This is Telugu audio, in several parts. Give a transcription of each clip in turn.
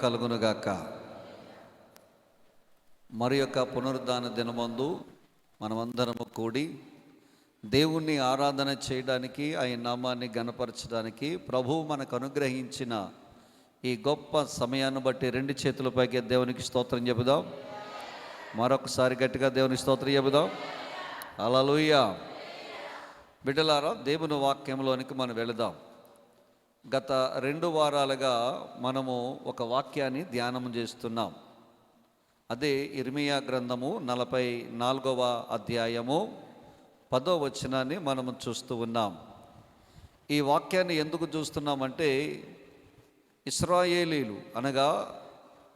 కలుగునుగాక. మరి యొక్క పునరుద్ధాన దినమందు మనమందరము కూడి దేవుణ్ణి ఆరాధన చేయడానికి, ఆయన నామాన్ని గణపరచడానికి ప్రభువు మనకు అనుగ్రహించిన ఈ గొప్ప సమయాన్ని బట్టి రెండు చేతులపైకి దేవునికి స్తోత్రం చెబుదాం. మరొకసారి గట్టిగా దేవునికి స్తోత్రం చెబుదాం. హల్లెలూయా. బిడ్డలారా, దేవుని వాక్యంలోనికి మనం వెళదాం. గత 2 వారాలుగా మనము ఒక వాక్యాన్ని ధ్యానం చేస్తున్నాం. అదే ఇర్మియా గ్రంథము 44వ అధ్యాయము 10వ వచనాన్ని మనము చూస్తూ ఉన్నాం. ఈ వాక్యాన్ని ఎందుకు చూస్తున్నామంటే, ఇశ్రాయేలీలు అనగా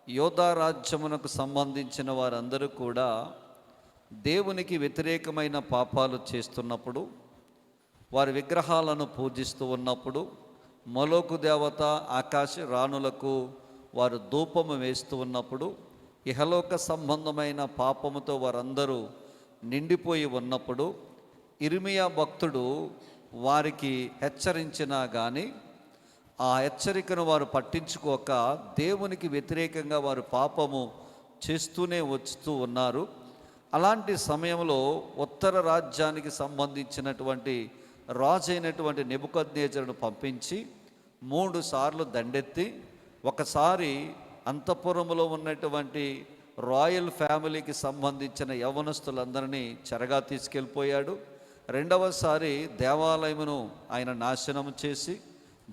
యోధా రాజ్యమునకు సంబంధించిన వారందరూ కూడా దేవునికి వ్యతిరేకమైన పాపాలు చేస్తున్నప్పుడు, వారి విగ్రహాలను పూజిస్తూ ఉన్నప్పుడు, మొలోకు దేవత ఆకాశ రాణులకు వారు ధూపము వేస్తూ ఉన్నప్పుడు, ఇహలోక సంబంధమైన పాపముతో వారందరూ నిండిపోయి ఉన్నప్పుడు ఇర్మియా భక్తుడు వారికి హెచ్చరించినా కానీ ఆ హెచ్చరికను వారు పట్టించుకోక దేవునికి వ్యతిరేకంగా వారు పాపము చేస్తూనే వస్తూ ఉన్నారు. అలాంటి సమయంలో ఉత్తర రాజ్యానికి సంబంధించినటువంటి రాజు అయినటువంటి నెబుకద్నెజరును పంపించి 3 సార్లు దండెత్తి, ఒకసారి అంతఃపురములో ఉన్నటువంటి రాయల్ ఫ్యామిలీకి సంబంధించిన యవ్వనస్తులందరినీ చెరగా తీసుకెళ్ళిపోయాడు. రెండవసారి దేవాలయమును ఆయన నాశనం చేసి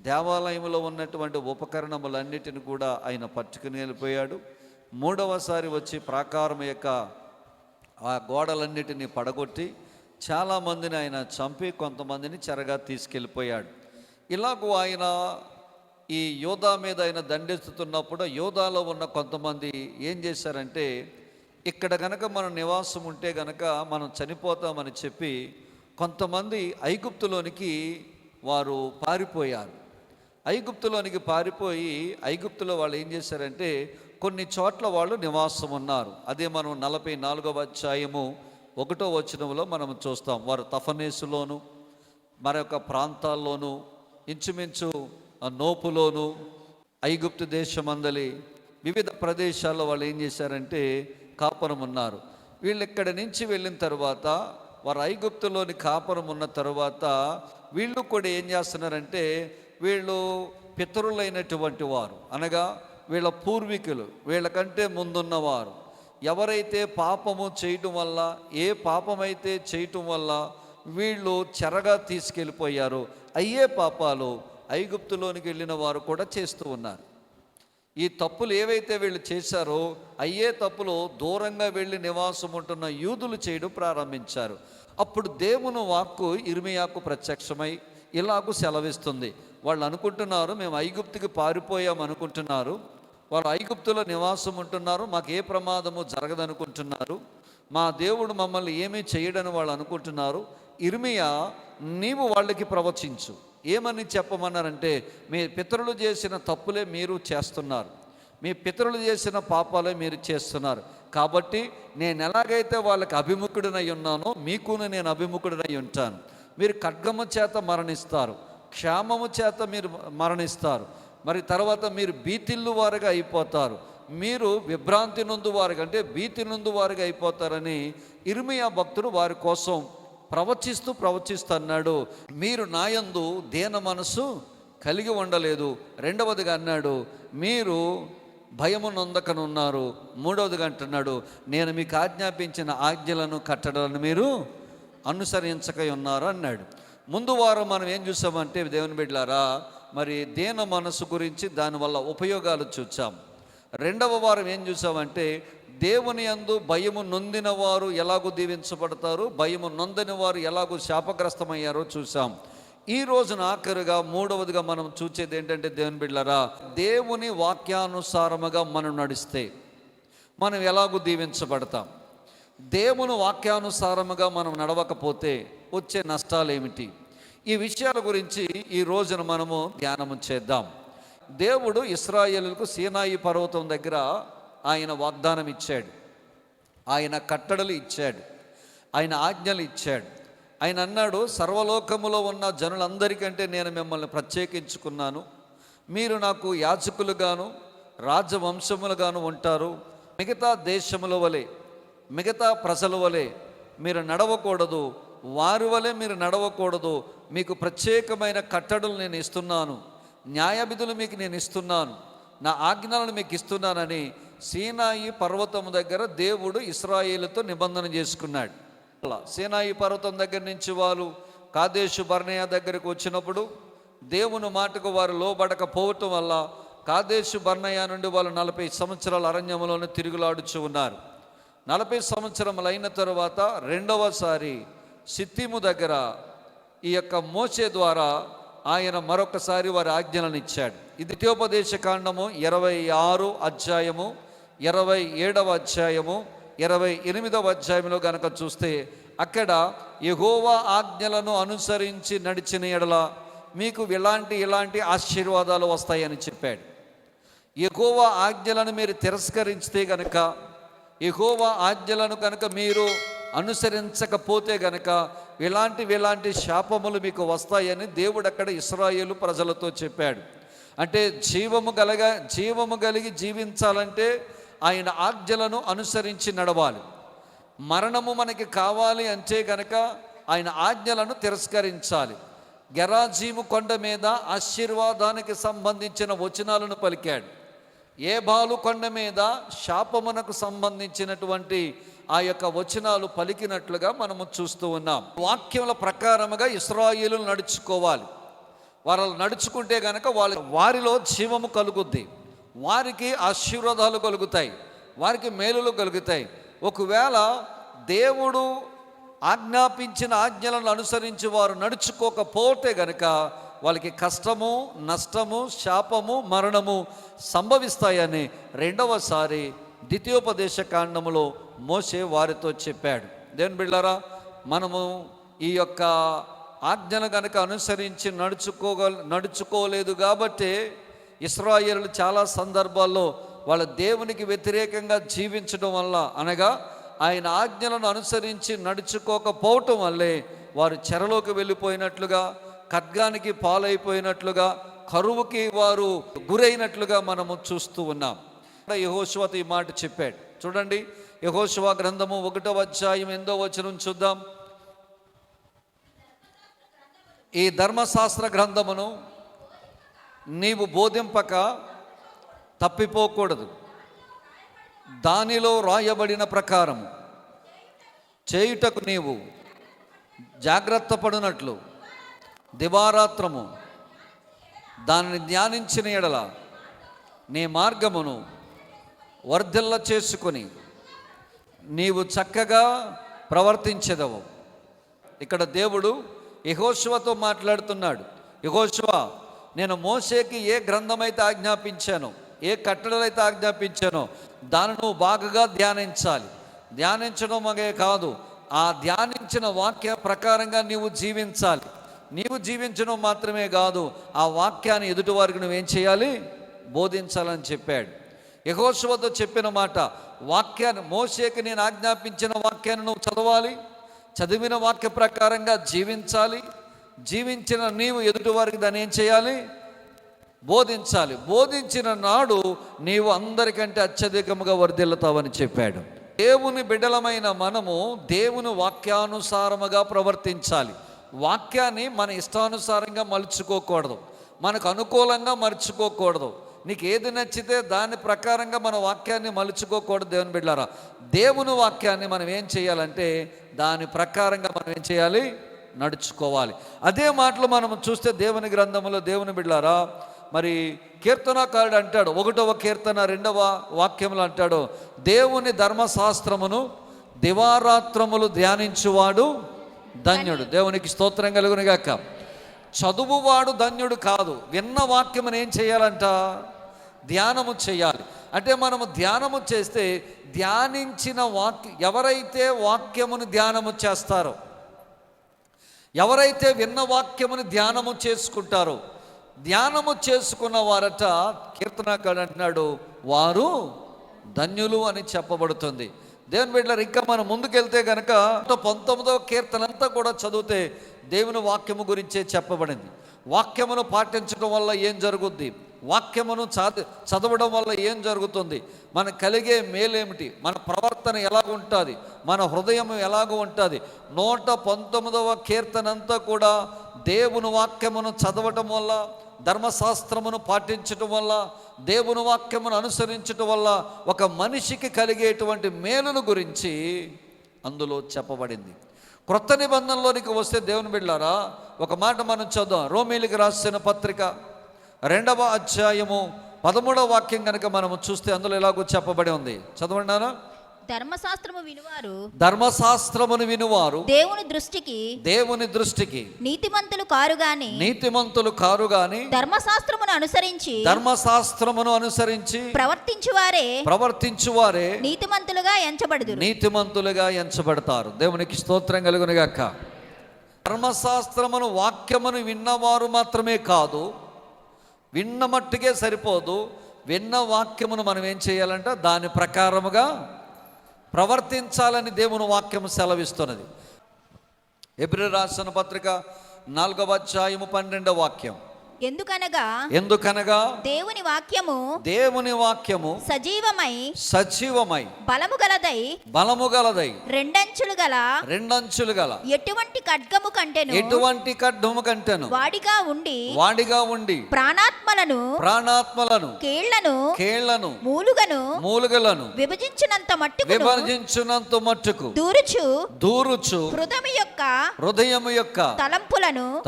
దేవాలయంలో ఉన్నటువంటి ఉపకరణములన్నిటిని కూడా ఆయన పట్టుకుని వెళ్ళిపోయాడు. మూడవసారి వచ్చి ప్రాకారం యొక్క ఆ గోడలన్నిటినీ పడగొట్టి చాలామందిని ఆయన చంపి కొంతమందిని చెరగా తీసుకెళ్ళిపోయాడు. ఇలాగూ ఆయన ఈ యోధా మీద ఆయన దండెత్తుతున్నప్పుడు యోధాలో ఉన్న కొంతమంది ఏం చేశారంటే, ఇక్కడ గనక మనం నివాసం ఉంటే గనక మనం చనిపోతామని చెప్పి కొంతమంది ఐగుప్తులోనికి వారు పారిపోయారు. ఐగుప్తులోనికి పారిపోయి ఐగుప్తులో వాళ్ళు ఏం చేశారంటే కొన్ని చోట్ల వాళ్ళు నివాసం ఉన్నారు. అదే మనం 44వ అధ్యాయము 1వ వచనంలో మనం చూస్తాం. వారు తఫనేసులోను మరొక ప్రాంతాల్లోనూ ఇంచుమించు నోపులోను ఐగుప్తు దేశమందలి వివిధ ప్రదేశాల్లో వాళ్ళు ఏం చేశారంటే కాపురం ఉన్నారు. వీళ్ళు ఇక్కడి నుంచి వెళ్ళిన తర్వాత వారు ఐగుప్తులోని కాపురం ఉన్న తర్వాత వీళ్ళు కూడా ఏం చేస్తున్నారంటే, వీళ్ళు పితరులైనటువంటి వారు అనగా వీళ్ళ పూర్వీకులు, వీళ్ళకంటే ముందున్నవారు ఎవరైతే పాపము చేయటం వల్ల, ఏ పాపమైతే చేయటం వల్ల వీళ్ళు చెరగా తీసుకెళ్ళిపోయారో అయ్యే పాపాలు ఐగుప్తులోనికి వెళ్ళిన వారు కూడా చేస్తూ ఉన్నారు. ఈ తప్పులు ఏవైతే వీళ్ళు చేశారో అయ్యే తప్పులు దూరంగా వెళ్ళి నివాసం ఉంటున్న యూదులు చేయడం ప్రారంభించారు. అప్పుడు దేవుని వాక్కు ఇర్మియాకు ప్రత్యక్షమై ఇలాగూ సెలవిస్తుంది. వాళ్ళు అనుకుంటున్నారు, మేము ఐగుప్తుకి పారిపోయాం అనుకుంటున్నారు, వాళ్ళు ఐగుప్తులో నివాసం ఉంటున్నారు, మాకు ఏ ప్రమాదము జరగదనుకుంటున్నారు, మా దేవుడు మమ్మల్ని ఏమీ చేయడని వాళ్ళు అనుకుంటున్నారు. ఇర్మియా, నీవు వాళ్ళకి ప్రవచించు. ఏమని చెప్పమన్నారంటే, మీ పితరులు చేసిన తప్పులే మీరు చేస్తున్నారు, మీ పితరులు చేసిన పాపాలే మీరు చేస్తున్నారు, కాబట్టి నేను ఎలాగైతే వాళ్ళకి అభిముఖుడినై ఉన్నానో మీకును నేను అభిముఖుడినై ఉంటాను. మీరు ఖడ్గము చేత మరణిస్తారు, క్షామము చేత మీరు మరణిస్తారు, మరి తర్వాత మీరు భీతిల్లు వారుగా అయిపోతారు, మీరు విభ్రాంతి నందు వారుగా అంటే భీతి నందు వారుగా అయిపోతారని ఇర్మియా భక్తుడు వారి కోసం ప్రవచిస్తూ అన్నాడు. మీరు నాయందు దీన మనసు కలిగి ఉండలేదు. రెండవదిగా అన్నాడు, మీరు భయము నొందకనున్నారు. మూడవదిగా అంటున్నాడు, నేను మీకు ఆజ్ఞాపించిన ఆజ్ఞలను కట్టడాలను మీరు అనుసరించక ఉన్నారు అన్నాడు. ముందు వారం మనం ఏం చూసామంటే దేవుని బిడ్డలారా, మరి దీన మనసు గురించి దానివల్ల ఉపయోగాలు చూసాం. రెండవ వారం ఏం చూసామంటే దేవుని యందు భయము నొందిన వారు ఎలాగూ దీవించబడతారు, భయము నొందని వారు ఎలాగూ శాపగ్రస్తమయ్యారో చూసాం. ఈ రోజున ఆఖరుగా మూడవదిగా మనం చూసేది ఏంటంటే దేవుని బిడ్డలారా, దేవుని వాక్యానుసారముగా మనం నడిస్తే మనం ఎలాగూ దీవించబడతాం. దేవుని వాక్యానుసారముగా మనం నడవకపోతే వచ్చే నష్టాలు ఏమిటి? ఈ విషయాల గురించి ఈ రోజున మనము ధ్యానము చేద్దాం. దేవుడు ఇశ్రాయేలులకు సీనాయి పర్వతం దగ్గర ఆయన వాగ్దానం ఇచ్చాడు, ఆయన కట్టడలు ఇచ్చాడు, ఆయన ఆజ్ఞలు ఇచ్చాడు. ఆయన అన్నాడు, సర్వలోకములో ఉన్న జనులందరికంటే నేను మిమ్మల్ని ప్రత్యేకించుకున్నాను, మీరు నాకు యాజకులుగాను రాజవంశములుగాను ఉంటారు. మిగతా దేశముల వలె, మిగతా ప్రజల వలె మీరు నడవకూడదు, వారి వలె మీరు నడవకూడదు. మీకు ప్రత్యేకమైన కట్టడలు నేను ఇస్తున్నాను, న్యాయవిధులు మీకు నేను ఇస్తున్నాను, నా ఆజ్ఞలను మీకు ఇస్తున్నానని సీనాయి పర్వతం దగ్గర దేవుడు ఇశ్రాయేలుతో నిబంధన చేసుకున్నాడు. సీనాయి పర్వతం దగ్గర నుంచి వాళ్ళు కాదేషు బర్నేయ దగ్గరకు వచ్చినప్పుడు దేవుని మాటకు వారు లోబడకపోవటం వల్ల కాదేషు బర్నేయ నుండి వాళ్ళు 40 సంవత్సరాల అరణ్యంలోనే తిరుగులాడుచు ఉన్నారు. 40 సంవత్సరములు అయిన తరువాత రెండవసారి సిత్తీము దగ్గర ఈ యొక్క మోషే ద్వారా ఆయన మరొకసారి వారి ఆజ్ఞలను ఇచ్చాడు. ఇది ద్వితీయోపదేశ కాండము 26 అధ్యాయము, 27వ అధ్యాయము, 28వ అధ్యాయంలో గనక చూస్తే అక్కడ యెహోవా ఆజ్ఞలను అనుసరించి నడిచిన ఎడల మీకు ఇలాంటి ఆశీర్వాదాలు వస్తాయని చెప్పాడు. యెహోవా ఆజ్ఞలను మీరు తిరస్కరించితే గనక, యెహోవా ఆజ్ఞలను కనుక మీరు అనుసరించకపోతే గనక ఇలాంటి శాపములు మీకు వస్తాయని దేవుడు అక్కడ ఇశ్రాయేలు ప్రజలతో చెప్పాడు. అంటే జీవము కలిగి జీవించాలంటే ఆయన ఆజ్ఞలను అనుసరించి నడవాలి. మరణము మనకి కావాలి అంటే గనక ఆయన ఆజ్ఞలను తిరస్కరించాలి. గెరాజీము కొండ మీద ఆశీర్వాదానికి సంబంధించిన వచనాలను పలికాడు. ఏబాలు కొండ మీద శాపమునకు సంబంధించినటువంటి ఆ యొక్క వచనాలు పలికినట్లుగా మనము చూస్తూ ఉన్నాం. వాక్యముల ప్రకారముగా ఇశ్రాయేలు నడుచుకోవాలి. వారు నడుచుకుంటే గనక వారిలో జీవము కలుగుద్ది, వారికి ఆశీర్వాదాలు కలుగుతాయి, వారికి మేలులు కలుగుతాయి. ఒకవేళ దేవుడు ఆజ్ఞాపించిన ఆజ్ఞలను అనుసరించి వారు నడుచుకోకపోతే గనక వాళ్ళకి కష్టము, నష్టము, శాపము, మరణము సంభవిస్తాయని రెండవసారి ద్వితీయోపదేశ కాండములో మోషే వారితో చెప్పాడు. దేవుని బిడ్డలారా, మనము ఈ యొక్క ఆజ్ఞను కనుక అనుసరించి నడుచుకోలేదు కాబట్టి ఇశ్రాయేలు చాలా సందర్భాల్లో వాళ్ళ దేవునికి వ్యతిరేకంగా జీవించడం వల్ల, అనగా ఆయన ఆజ్ఞలను అనుసరించి నడుచుకోకపోవటం వల్లే వారు చెరలోకి వెళ్ళిపోయినట్లుగా, ఖడ్గానికి పాలైపోయినట్లుగా, కరువుకి వారు గురైనట్లుగా మనము చూస్తూ ఉన్నాం. యెహోషువతో ఈ మాట చెప్పాడు. చూడండి, యెహోషువ గ్రంథము 1వ అధ్యాయం 8వ వచనం చూద్దాం. ఈ ధర్మశాస్త్ర గ్రంథమును నీవు బోధింపక తప్పిపోకూడదు, దానిలో రాయబడిన ప్రకారం చేయుటకు నీవు జాగ్రత్త పడినట్లు దివారాత్రము దానిని ధ్యానించిన ఎడల నీ మార్గమును వర్ధిల్ల చేసుకొని నీవు చక్కగా ప్రవర్తించెదవు. ఇక్కడ దేవుడు యెహోషువతో మాట్లాడుతున్నాడు. యెహోషువ, నేను మోషేకి ఏ గ్రంథమైతే ఆజ్ఞాపించానో, ఏ కట్టడలైతే ఆజ్ఞాపించానో దాన్ని నువ్వు బాగా ధ్యానించాలి. ధ్యానించడం అగే కాదు, ఆ ధ్యానించిన వాక్య ప్రకారంగా నీవు జీవించాలి. నీవు జీవించడం మాత్రమే కాదు, ఆ వాక్యాన్ని ఎదుటి వారికి నువ్వేం చేయాలి? బోధించాలని చెప్పాడు. యెహోషువతో చెప్పిన మాట, వాక్యాన్ని, మోషేకి నేను ఆజ్ఞాపించిన వాక్యాన్ని నువ్వు చదవాలి, చదివిన వాక్య ప్రకారంగా జీవించాలి. జీవించిన నీవు ఎదుటి వారికి దాన్ని ఏం చేయాలి? బోధించాలి. బోధించిన నాడు నీవు అందరికంటే అత్యధికముగా వర్ధిల్లుతావని చెప్పాడు. దేవుని బిడ్డలమైన మనము దేవుని వాక్యానుసారముగా ప్రవర్తించాలి. వాక్యాన్ని మన ఇష్టానుసారంగా మలుచుకోకూడదు, మనకు అనుకూలంగా మలుచుకోకూడదు. నీకు ఏది నచ్చితే దాని ప్రకారంగా మన వాక్యాన్ని మలుచుకోకూడదు. దేవుని బిడ్డలారా, దేవుని వాక్యాన్ని మనం ఏం చేయాలంటే దాని ప్రకారంగా మనం ఏం చేయాలి? నడుచుకోవాలి. అదే మాటలు మనం చూస్తే దేవుని గ్రంథంలో, దేవుని బిడ్డలారా, మరి కీర్తనకారుడు అంటాడు, 1వ కీర్తన 2వ వాక్యంలో అంటాడు, దేవుని ధర్మశాస్త్రమును దివారాత్రములు ధ్యానించువాడు ధన్యుడు. దేవునికి స్తోత్రం కలుగునుగాక. చదువువాడు ధన్యుడు కాదు, విన్న వాక్యమును ఏం చేయాలంట? ధ్యానము చేయాలి. అంటే మనము ధ్యానము చేస్తే, ధ్యానించిన ఎవరైతే వాక్యమును ధ్యానము చేస్తారో, ఎవరైతే విన్న వాక్యమును ధ్యానము చేసుకుంటారో, ధ్యానము చేసుకున్న వారట కీర్తనకారుడు అంటున్నాడు, వారు ధన్యులు అని చెప్పబడుతుంది. దేవుని బిడ్డలారా, ఇంకా మనం ముందుకెళ్తే కనుక 19వ కీర్తన అంతా కూడా చదివితే దేవుని వాక్యము గురించే చెప్పబడింది. వాక్యమును పాటించడం వల్ల ఏం జరుగుద్ది, వాక్యమును చదవడం వల్ల ఏం జరుగుతుంది, మనకు కలిగే మేలేమిటి, మన ప్రవర్తన ఎలాగ ఉంటుంది, మన హృదయం ఎలాగ ఉంటుంది. 119వ కీర్తన అంతా కూడా దేవుని వాక్యమును చదవటం వల్ల, ధర్మశాస్త్రమును పాటించటం వల్ల, దేవుని వాక్యమును అనుసరించటం వల్ల ఒక మనిషికి కలిగేటువంటి మేలును గురించి అందులో చెప్పబడింది. క్రొత్త నిబంధనలోనికి వస్తే దేవుని బిడ్డలారా, ఒక మాట మనం చదువు. రోమీయులకు రాసిన పత్రిక 2వ అధ్యాయము 13వ వాక్యం కనుక మనము చూస్తే అందులో ఎలాగో చెప్పబడి ఉంది. చదవండి. ధర్మశాస్త్రమును వినువారు దేవుని దృష్టికి నీతిమంతులు కారు గాని ధర్మశాస్త్రమును అనుసరించి ప్రవర్తించువారే నీతిమంతులుగా ఎంచబడతారు. దేవునికి స్తోత్రం కలుగును గాక. ధర్మశాస్త్రమును వాక్యమును విన్నవారు మాత్రమే కాదు, విన్న మట్టుకే సరిపోదు. విన్న వాక్యమును మనం ఏం చేయాలంట, దాని ప్రకారముగా ప్రవర్తించాలని దేవుని వాక్యము సెలవిస్తున్నది. హెబ్రీయులకు రాసిన పత్రిక 4వ అధ్యాయము 12వ వాక్యం. ఎందుకనగా దేవుని వాక్యము సజీవమై బలము గలదై రెండంచులు గల ఎటువంటి ఖడ్గము కంటెను వాడిగా ఉండి ప్రాణాత్మలను కీళ్లను మూలుగలను విభజించినంత మట్టుకు దూరుచు హృదయము యొక్క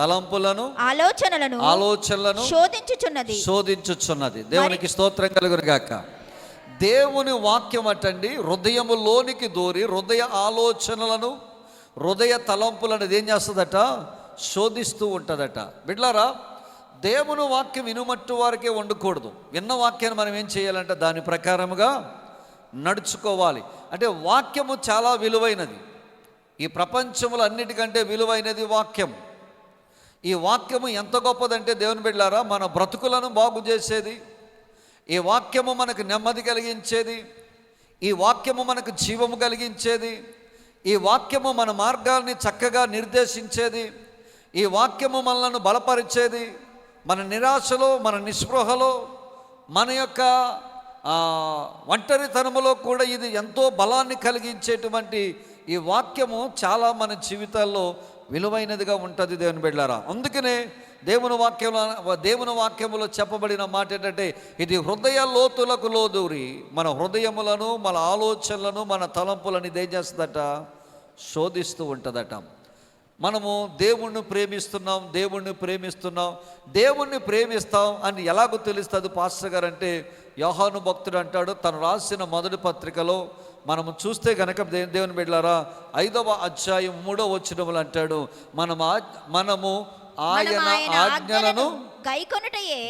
తలంపులను ఆలోచనలను శోధించుచున్నది. దేవునికి స్తోత్రం కలుగును గాక. దేవుని వాక్యం అటండి హృదయములోనికి దూరి హృదయ ఆలోచనలను, హృదయ తలంపులను ఏం చేస్తుందట, శోధిస్తూ ఉంటుందట. బిడ్లారా, దేవుని వాక్యం వినుమట్టు వారికే ఉండకూడదు. విన్న వాక్యాన్ని మనం ఏం చేయాలంటే దాని ప్రకారముగా నడుచుకోవాలి. అంటే వాక్యము చాలా విలువైనది. ఈ ప్రపంచంలో అన్నిటికంటే విలువైనది వాక్యం. ఈ వాక్యము ఎంత గొప్పదంటే దేవుని బిడ్డలారా, మన బ్రతుకులను బాగు చేసేది, ఈ వాక్యము మనకు నెమ్మది కలిగించేది, ఈ వాక్యము మనకు జీవము కలిగించేది, ఈ వాక్యము మన మార్గాల్ని చక్కగా నిర్దేశించేది, ఈ వాక్యము మనలను బలపరిచేది. మన నిరాశలో, మన నిస్పృహలో, మన యొక్క ఒంటరితనములో కూడా ఇది ఎంతో బలాన్ని కలిగించేటువంటి ఈ వాక్యము చాలా మన జీవితాల్లో విలువైనదిగా ఉంటుంది. దేవుని బిడ్డలారా, అందుకనే దేవుని వాక్యములో చెప్పబడిన మాట ఏంటంటే, ఇది హృదయ లోతులకు లోదూరి మన హృదయములను, మన ఆలోచనలను, మన తలంపులను ఇదేం చేస్తుందట, శోధిస్తూ ఉంటుందట. మనము దేవుణ్ణి ప్రేమిస్తాం అని ఎలాగో తెలుస్తుంది పాస్టర్ గారు అంటే, యోహాను భక్తుడు అంటాడు తను రాసిన మొదటి పత్రికలో మనము చూస్తే కనుక దేవుని బిడ్డలారా 5వ అధ్యాయం 3వ వచనములో అంటాడు, మనము ఆయన ఆజ్ఞలను గైకొనుటయే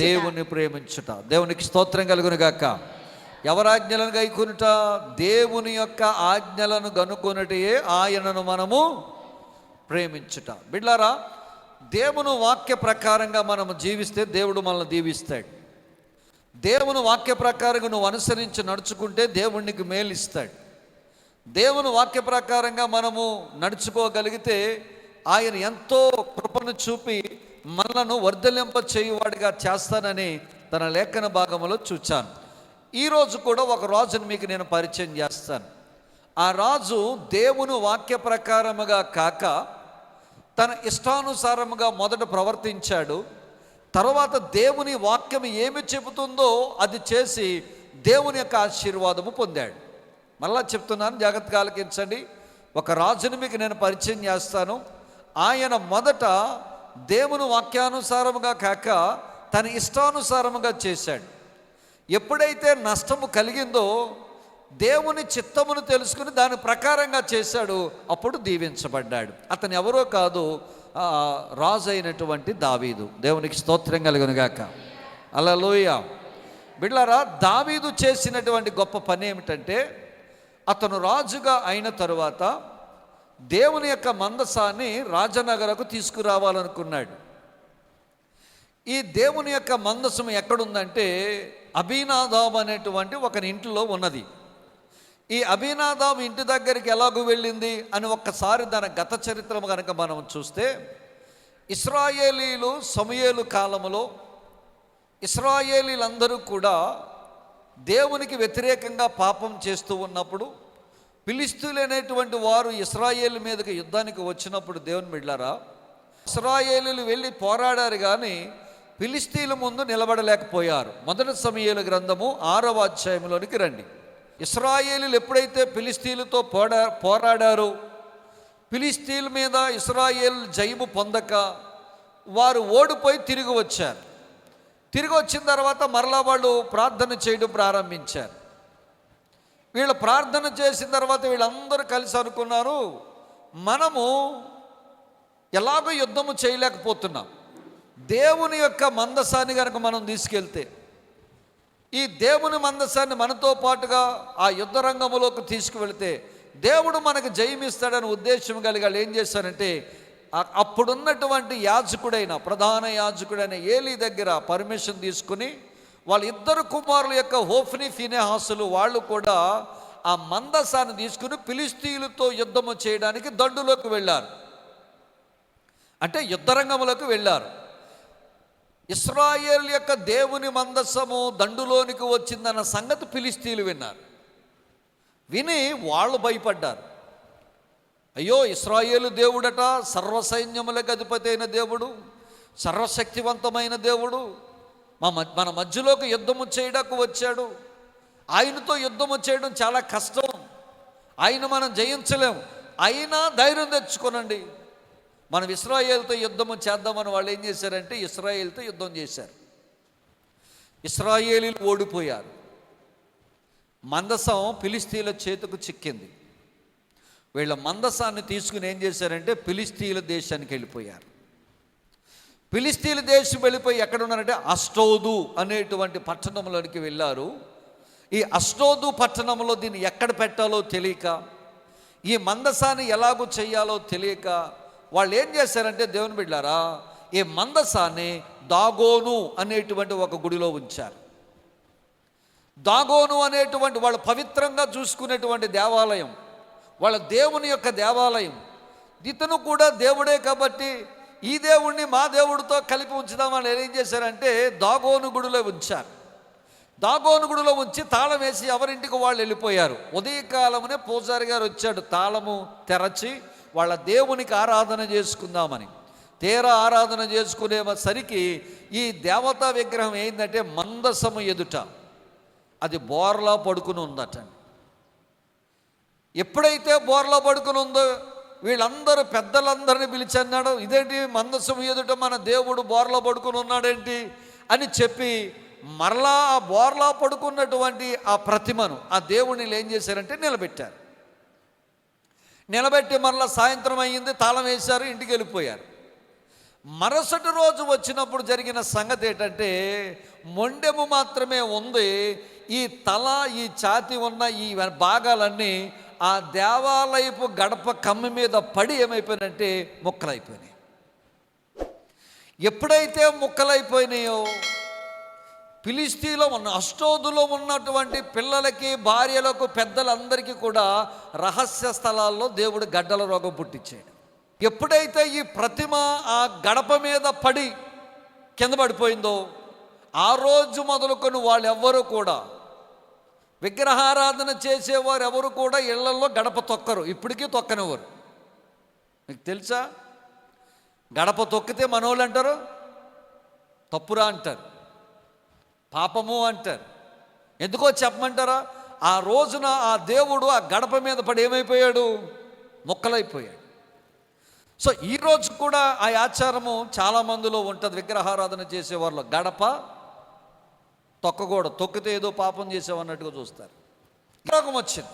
దేవుని ప్రేమించుట. దేవునికి స్తోత్రం కలుగును గాక. ఎవరి ఆజ్ఞలను గైకొనుట? దేవుని యొక్క ఆజ్ఞలను గనుకొనుటయే ఆయనను మనము ప్రేమించుట. బిడ్డలారా, దేవుని వాక్య ప్రకారంగా మనము జీవిస్తే దేవుడు మనల్ని దీవిస్తాడు. దేవుని వాక్య ప్రకారంగా నువ్వు అనుసరించి నడుచుకుంటే దేవునికి మేలు ఇస్తాడు. దేవుని వాక్య ప్రకారంగా మనము నడుచుకోగలిగితే ఆయన ఎంతో కృపను చూపి మనలను వర్ధలింప చేయువాడిగా చేస్తానని తన లేఖన భాగంలో చూచాను. ఈరోజు కూడా ఒక రాజును మీకు నేను పరిచయం చేస్తాను. ఆ రాజు దేవుని వాక్య ప్రకారముగా కాక తన ఇష్టానుసారముగా మొదట ప్రవర్తించాడు. తర్వాత దేవుని వాక్యం ఏమి చెబుతుందో అది చేసి దేవుని యొక్క ఆశీర్వాదము పొందాడు. మళ్ళా చెప్తున్నాను, జాగ్రత్తగా ఆలకించండి. ఒక రాజుని మీకు నేను పరిచయం చేస్తాను. ఆయన మొదట దేవుని వాక్యానుసారముగా కాక తన ఇష్టానుసారముగా చేశాడు. ఎప్పుడైతే నష్టము కలిగిందో దేవుని చిత్తమును తెలుసుకుని దాని ప్రకారంగా చేశాడు, అప్పుడు దీవించబడ్డాడు. అతను ఎవరో కాదు, రాజు అయినటువంటి దావీదు. దేవునికి స్తోత్రం కలుగును గాక. హల్లెలూయా. బిడ్డలారా, దావీదు చేసినటువంటి గొప్ప పని ఏమిటంటే, అతను రాజుగా అయిన తరువాత దేవుని యొక్క మందసాన్ని రాజనగరకు తీసుకురావాలనుకున్నాడు. ఈ దేవుని యొక్క మందసం ఎక్కడుందంటే అబీనాదాబు అనేటువంటి ఒకని ఇంట్లో ఉన్నది. ఈ అబీనాదాబు ఇంటి దగ్గరికి ఎలాగూ వెళ్ళింది అని ఒక్కసారి దాని గత చరిత్ర కనుక మనం చూస్తే, ఇశ్రాయేలీలు సమూయేలు కాలములో ఇశ్రాయేలీలందరూ కూడా దేవునికి వ్యతిరేకంగా పాపం చేస్తూ ఉన్నప్పుడు ఫిలిష్తీయులు అనేటువంటి వారు ఇశ్రాయేలు మీదకి యుద్ధానికి వచ్చినప్పుడు దేవుని బిడ్డలారా, ఇశ్రాయేలీలు వెళ్ళి పోరాడారు కానీ ఫిలిష్తీయుల ముందు నిలబడలేకపోయారు. మొదటి సమూయేలు గ్రంథము 6వ అధ్యాయంలోనికి రండి. ఇశ్రాయేలీలు ఎప్పుడైతే ఫిలిష్తీయులతో పోరాడారో, ఫిలిష్తీయుల మీద ఇశ్రాయేలు జయము పొందక వారు ఓడిపోయి తిరిగి వచ్చారు. తిరిగి వచ్చిన తర్వాత మరలా వాళ్ళు ప్రార్థన చేయడం ప్రారంభించారు. వీళ్ళు ప్రార్థన చేసిన తర్వాత వీళ్ళందరూ కలిసి అనుకున్నారు, మనము ఎలాగో యుద్ధము చేయలేకపోతున్నాం, దేవుని యొక్క మందసాన్ని కనుక మనం తీసుకెళ్తే, ఈ దేవుని మందసాన్ని మనతో పాటుగా ఆ యుద్ధ రంగంలోకి తీసుకువెళితే దేవుడు మనకు జయమిస్తాడని ఉద్దేశం కలిగి వాళ్ళు ఏం చేశారంటే, అప్పుడున్నటువంటి యాజకుడైన ప్రధాన యాజకుడైన ఏలీ దగ్గర పర్మిషన్ తీసుకుని వాళ్ళిద్దరు కుమారుల యొక్క హోఫ్ని ఫీనెహాసులు వాళ్ళు కూడా ఆ మందసాన్ని తీసుకుని ఫిలిష్తీయులతో యుద్ధము చేయడానికి దండులోకి వెళ్ళారు. అంటే యుద్ధరంగంలోకి వెళ్ళారు. ఇశ్రాయేల్ యొక్క దేవుని మందసము దండులోనికి వచ్చిందన్న సంగతి ఫిలిష్తీయులు విన్నారు. విని వాళ్ళు భయపడ్డారు. అయ్యో, ఇశ్రాయేలు దేవుడట సర్వసైన్యములకు అధిపతి అయిన దేవుడు, సర్వశక్తివంతమైన దేవుడు మన మధ్యలోకి యుద్ధము చేయడానికి వచ్చాడు. ఆయనతో యుద్ధము చేయడం చాలా కష్టం, ఆయన మనం జయించలేం. అయినా ధైర్యం తెచ్చుకోనండి, మనం ఇశ్రాయేలుతో యుద్ధము చేద్దామని వాళ్ళు ఏం చేశారంటే ఇశ్రాయేలుతో యుద్ధం చేశారు. ఇశ్రాయేలీలు ఓడిపోయారు. మందసం ఫిలిష్తీయుల చేతికి చిక్కింది. వీళ్ళ మందసాన్ని తీసుకుని ఏం చేశారంటే ఫిలిష్తీయుల దేశానికి వెళ్ళిపోయారు. ఫిలిష్తీయుల దేశం వెళ్ళిపోయి ఎక్కడ ఉన్నారంటే అష్టోదు అనేటువంటి పట్టణంలోనికి వెళ్ళారు. ఈ అష్టోదు పట్టణంలో దీన్ని ఎక్కడ పెట్టాలో తెలియక, ఈ మందసాన్ని ఎలాగూ చేయాలో తెలియక వాళ్ళు ఏం చేశారంటే దేవుని బిడ్డారా, ఈ మందసాన్ని దాగోను అనేటువంటి ఒక గుడిలో ఉంచారు. దాగోను అనేటువంటి వాళ్ళు పవిత్రంగా చూసుకునేటువంటి దేవాలయం, వాళ్ళ దేవుని యొక్క దేవాలయం. ఇతను కూడా దేవుడే కాబట్టి ఈ దేవుణ్ణి మా దేవుడితో కలిపి ఉంచుదామని ఏం చేశారంటే దాగోను గుడిలో ఉంచారు. దాగోను గుడిలో ఉంచి తాళం వేసి ఎవరింటికి వాళ్ళు వెళ్ళిపోయారు. ఉదయకాలమునే పూజారి గారు వచ్చాడు తాళము తెరచి వాళ్ళ దేవునికి ఆరాధన చేసుకుందామని. తీరా ఆరాధన చేసుకునేసరికి ఈ దేవతా విగ్రహం ఏంటంటే మందసము ఎదుట అది బోర్లా పడుకుని ఉందట. ఎప్పుడైతే బోర్లా పడుకుని ఉందో వీళ్ళందరూ పెద్దలందరినీ పిలిచి అన్నాడు, ఇదేంటి మందసం ఎదుట మన దేవుడు బోర్లా పడుకుని ఉన్నాడేంటి అని చెప్పి మరలా ఆ బోర్లా పడుకున్నటువంటి ఆ ప్రతిమను ఆ దేవుడిని ఏం చేశారంటే నిలబెట్టారు. నిలబెట్టి మరలా సాయంత్రం అయ్యింది, తాళం వేశారు, ఇంటికి వెళ్ళిపోయారు. మరుసటి రోజు వచ్చినప్పుడు జరిగిన సంగతి ఏంటంటే మొండెము మాత్రమే ఉంది. ఈ తల ఈ ఛాతి ఉన్న ఈ భాగాలన్నీ ఆ దేవాలయపు గడప కమ్మి మీద పడి ఏమైపోయినంటే ముక్కలైపోయినాయి. ఎప్పుడైతే ముక్కలైపోయినాయో ఫిలిష్తీలో ఉన్న అష్టోదులో ఉన్నటువంటి పిల్లలకి భార్యలకు పెద్దలందరికీ కూడా రహస్య స్థలాల్లో దేవుడు గడ్డల రోగం పుట్టించాడు. ఎప్పుడైతే ఈ ప్రతిమ ఆ గడప మీద పడి కింద పడిపోయిందో ఆ రోజు మొదలుకొని వాళ్ళెవ్వరూ కూడా విగ్రహారాధన చేసేవారు ఎవరు కూడా ఇళ్లలో గడప తొక్కరు, ఇప్పటికీ తొక్కనివ్వరు. మీకు తెలుసా, గడప తొక్కితే మనోళ్ళు అంటారు తప్పురా అంటారు, పాపము అంటారు. ఎందుకో చెప్పమంటారా, ఆ రోజున ఆ దేవుడు ఆ గడప మీద పడి ఏమైపోయాడు, మొక్కలైపోయాడు. సో ఈరోజు కూడా ఆ ఆచారము చాలా మందిలో ఉంటుంది. విగ్రహారాధన చేసేవాళ్ళు గడప తొక్కకూడదు, తొక్కితే ఏదో పాపం చేసామన్నట్టుగా చూస్తారు. రోగం వచ్చింది,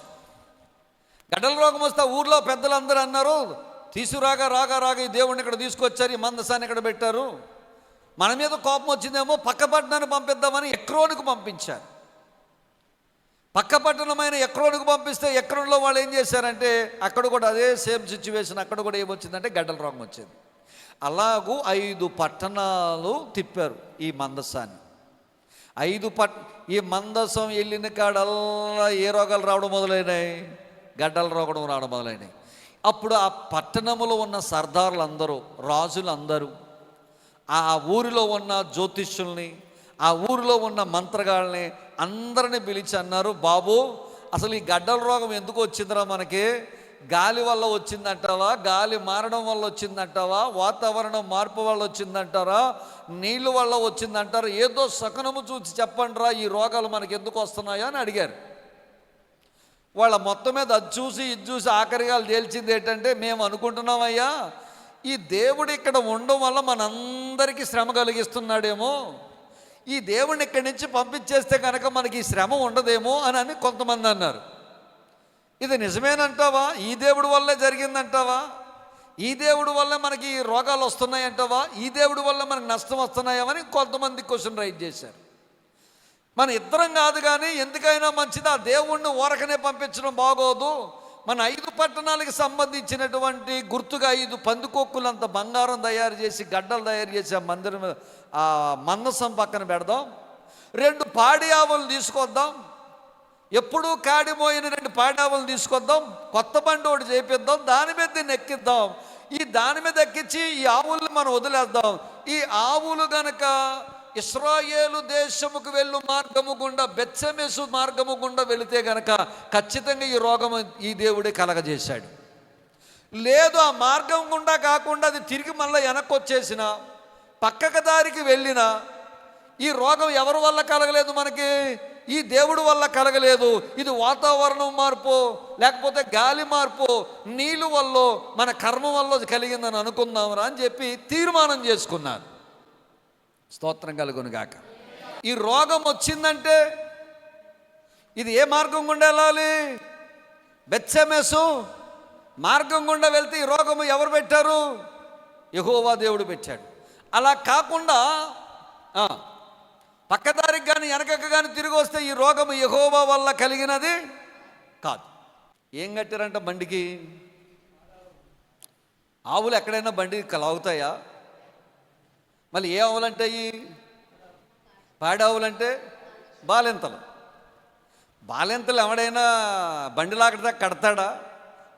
గడ్డల రోగం వస్తే ఊర్లో పెద్దలందరూ అన్నారు, తీసుకురాగా రాగా ఈ దేవుడిని ఇక్కడ తీసుకొచ్చారు, ఈ మందసాన్ని ఇక్కడ పెట్టారు, మన మీద కోపం వచ్చిందేమో పక్క పట్టణాన్ని పంపిద్దామని ఎక్రోనికి పంపించారు. పక్క పట్టణమైన ఎక్రోనికి పంపిస్తే ఎక్రోన్లో వాళ్ళు ఏం చేశారంటే అక్కడ కూడా అదే సేమ్ సిచ్యువేషన్, అక్కడ కూడా ఏమొచ్చిందంటే గడ్డల రోగం వచ్చింది. అలాగూ 5 పట్టణాలు తిప్పారు ఈ మందసాన్ని. ఈ మందసం వెళ్ళిన కాడల్లా ఏ రోగాలు రావడం మొదలైనాయి, గడ్డల రోగం రావడం మొదలైనాయి. అప్పుడు ఆ పట్టణములో ఉన్న సర్దారులందరూ, రాజులందరూ ఆ ఊరిలో ఉన్న జ్యోతిష్యుల్ని, ఆ ఊరిలో ఉన్న మంత్రగాళ్ళని అందరిని పిలిచి అన్నారు, బాబు అసలు ఈ గడ్డల రోగం ఎందుకు వచ్చిందిరా మనకి? గాలి వల్ల వచ్చిందంటావా, గాలి మారడం వల్ల వచ్చిందంటావా, వాతావరణం మార్పు వల్ల వచ్చిందంటారా, నీళ్ళు వల్ల వచ్చిందంటారా? ఏదో శకునము చూసి చెప్పండిరా, ఈ రోగాలు మనకి ఎందుకు వస్తున్నాయో అని అడిగారు. వాళ్ళ మొత్తం మీద అది చూసి ఇది చూసి ఆఖరిగా తేల్చింది ఏంటంటే, మేము అనుకుంటున్నామయ్యా ఈ దేవుడు ఇక్కడ ఉండడం వల్ల మనందరికీ శ్రమ కలిగిస్తున్నాడేమో, ఈ దేవుడిని ఇక్కడి నుంచి పంపించేస్తే కనుక మనకి ఈ శ్రమ ఉండదేమో అని కొంతమంది అన్నారు. ఇది నిజమేనంటావా? ఈ దేవుడి వల్లే జరిగిందంటావా? ఈ దేవుడి వల్లే మనకి ఈ రోగాలు వస్తున్నాయంటావా? ఈ దేవుడి వల్ల మనకి నష్టం వస్తున్నాయని కొంతమంది క్వశ్చన్ రైజ్ చేశారు. మన ఇద్దరం కాదు కానీ ఎందుకైనా మంచిది ఆ దేవుణ్ణి ఊరకనే పంపించడం బాగోదు. మన 5 పట్టణాలకు సంబంధించినటువంటి గుర్తుగా 5 పందికొక్కులంత బంగారం తయారు చేసి, గడ్డలు తయారు చేసి ఆ మందిరం ఆ మందసం పక్కన పెడదాం. 2 పాడి ఆవులు తీసుకొద్దాం, ఎప్పుడూ కాడిమోయిన 2 పాడి ఆవులు తీసుకొద్దాం, కొత్త బండి ఒకటి చేపిద్దాం, దాని మీద దీన్ని ఎక్కిద్దాం. ఈ దాని మీద ఎక్కించి ఈ ఆవుల్ని మనం వదిలేద్దాం. ఈ ఆవులు గనక ఇశ్రాయేలు దేశముకు వెళ్ళు మార్గము గుండా, బెత్షెమెషు మార్గము గుండా వెళితే గనక ఖచ్చితంగా ఈ రోగం ఈ దేవుడే కలగజేశాడు. లేదు ఆ మార్గం గుండా కాకుండా అది తిరిగి మళ్ళీ వెనక్కి వచ్చేసిన, పక్కక దారికి వెళ్ళిన ఈ రోగం ఎవరి వల్ల కలగలేదు, మనకి ఈ దేవుడి వల్ల కలగలేదు. ఇది వాతావరణం మార్పు, లేకపోతే గాలి మార్పు, నీళ్ళు వల్ల, మన కర్మ వల్ల కలిగిందని అనుకుందాంరా అని చెప్పి తీర్మానం చేసుకున్నారు. స్తోత్రం కలుగును గాక. ఈ రోగం వచ్చిందంటే ఇది ఏ మార్గం గుండా వెళ్ళాలి? బెత్షెమెషు మార్గం గుండా వెళ్తే ఈ రోగము ఎవరు పెట్టారు? యెహోవా దేవుడు పెట్టాడు. అలా కాకుండా పక్కదారికి కానీ వెనకకు కానీ తిరిగి వస్తే ఈ రోగము యెహోవా వల్ల కలిగినది కాదు. ఏం కట్టారంట బండికి? ఆవులు ఎక్కడైనా బండికి లాగుతాయా? మళ్ళీ ఏ ఆవులంటాయి? పాడి ఆవులంటే బాలెంతలు. బాలెంతలు ఎవడైనా బండి లాగడా కడతాడా?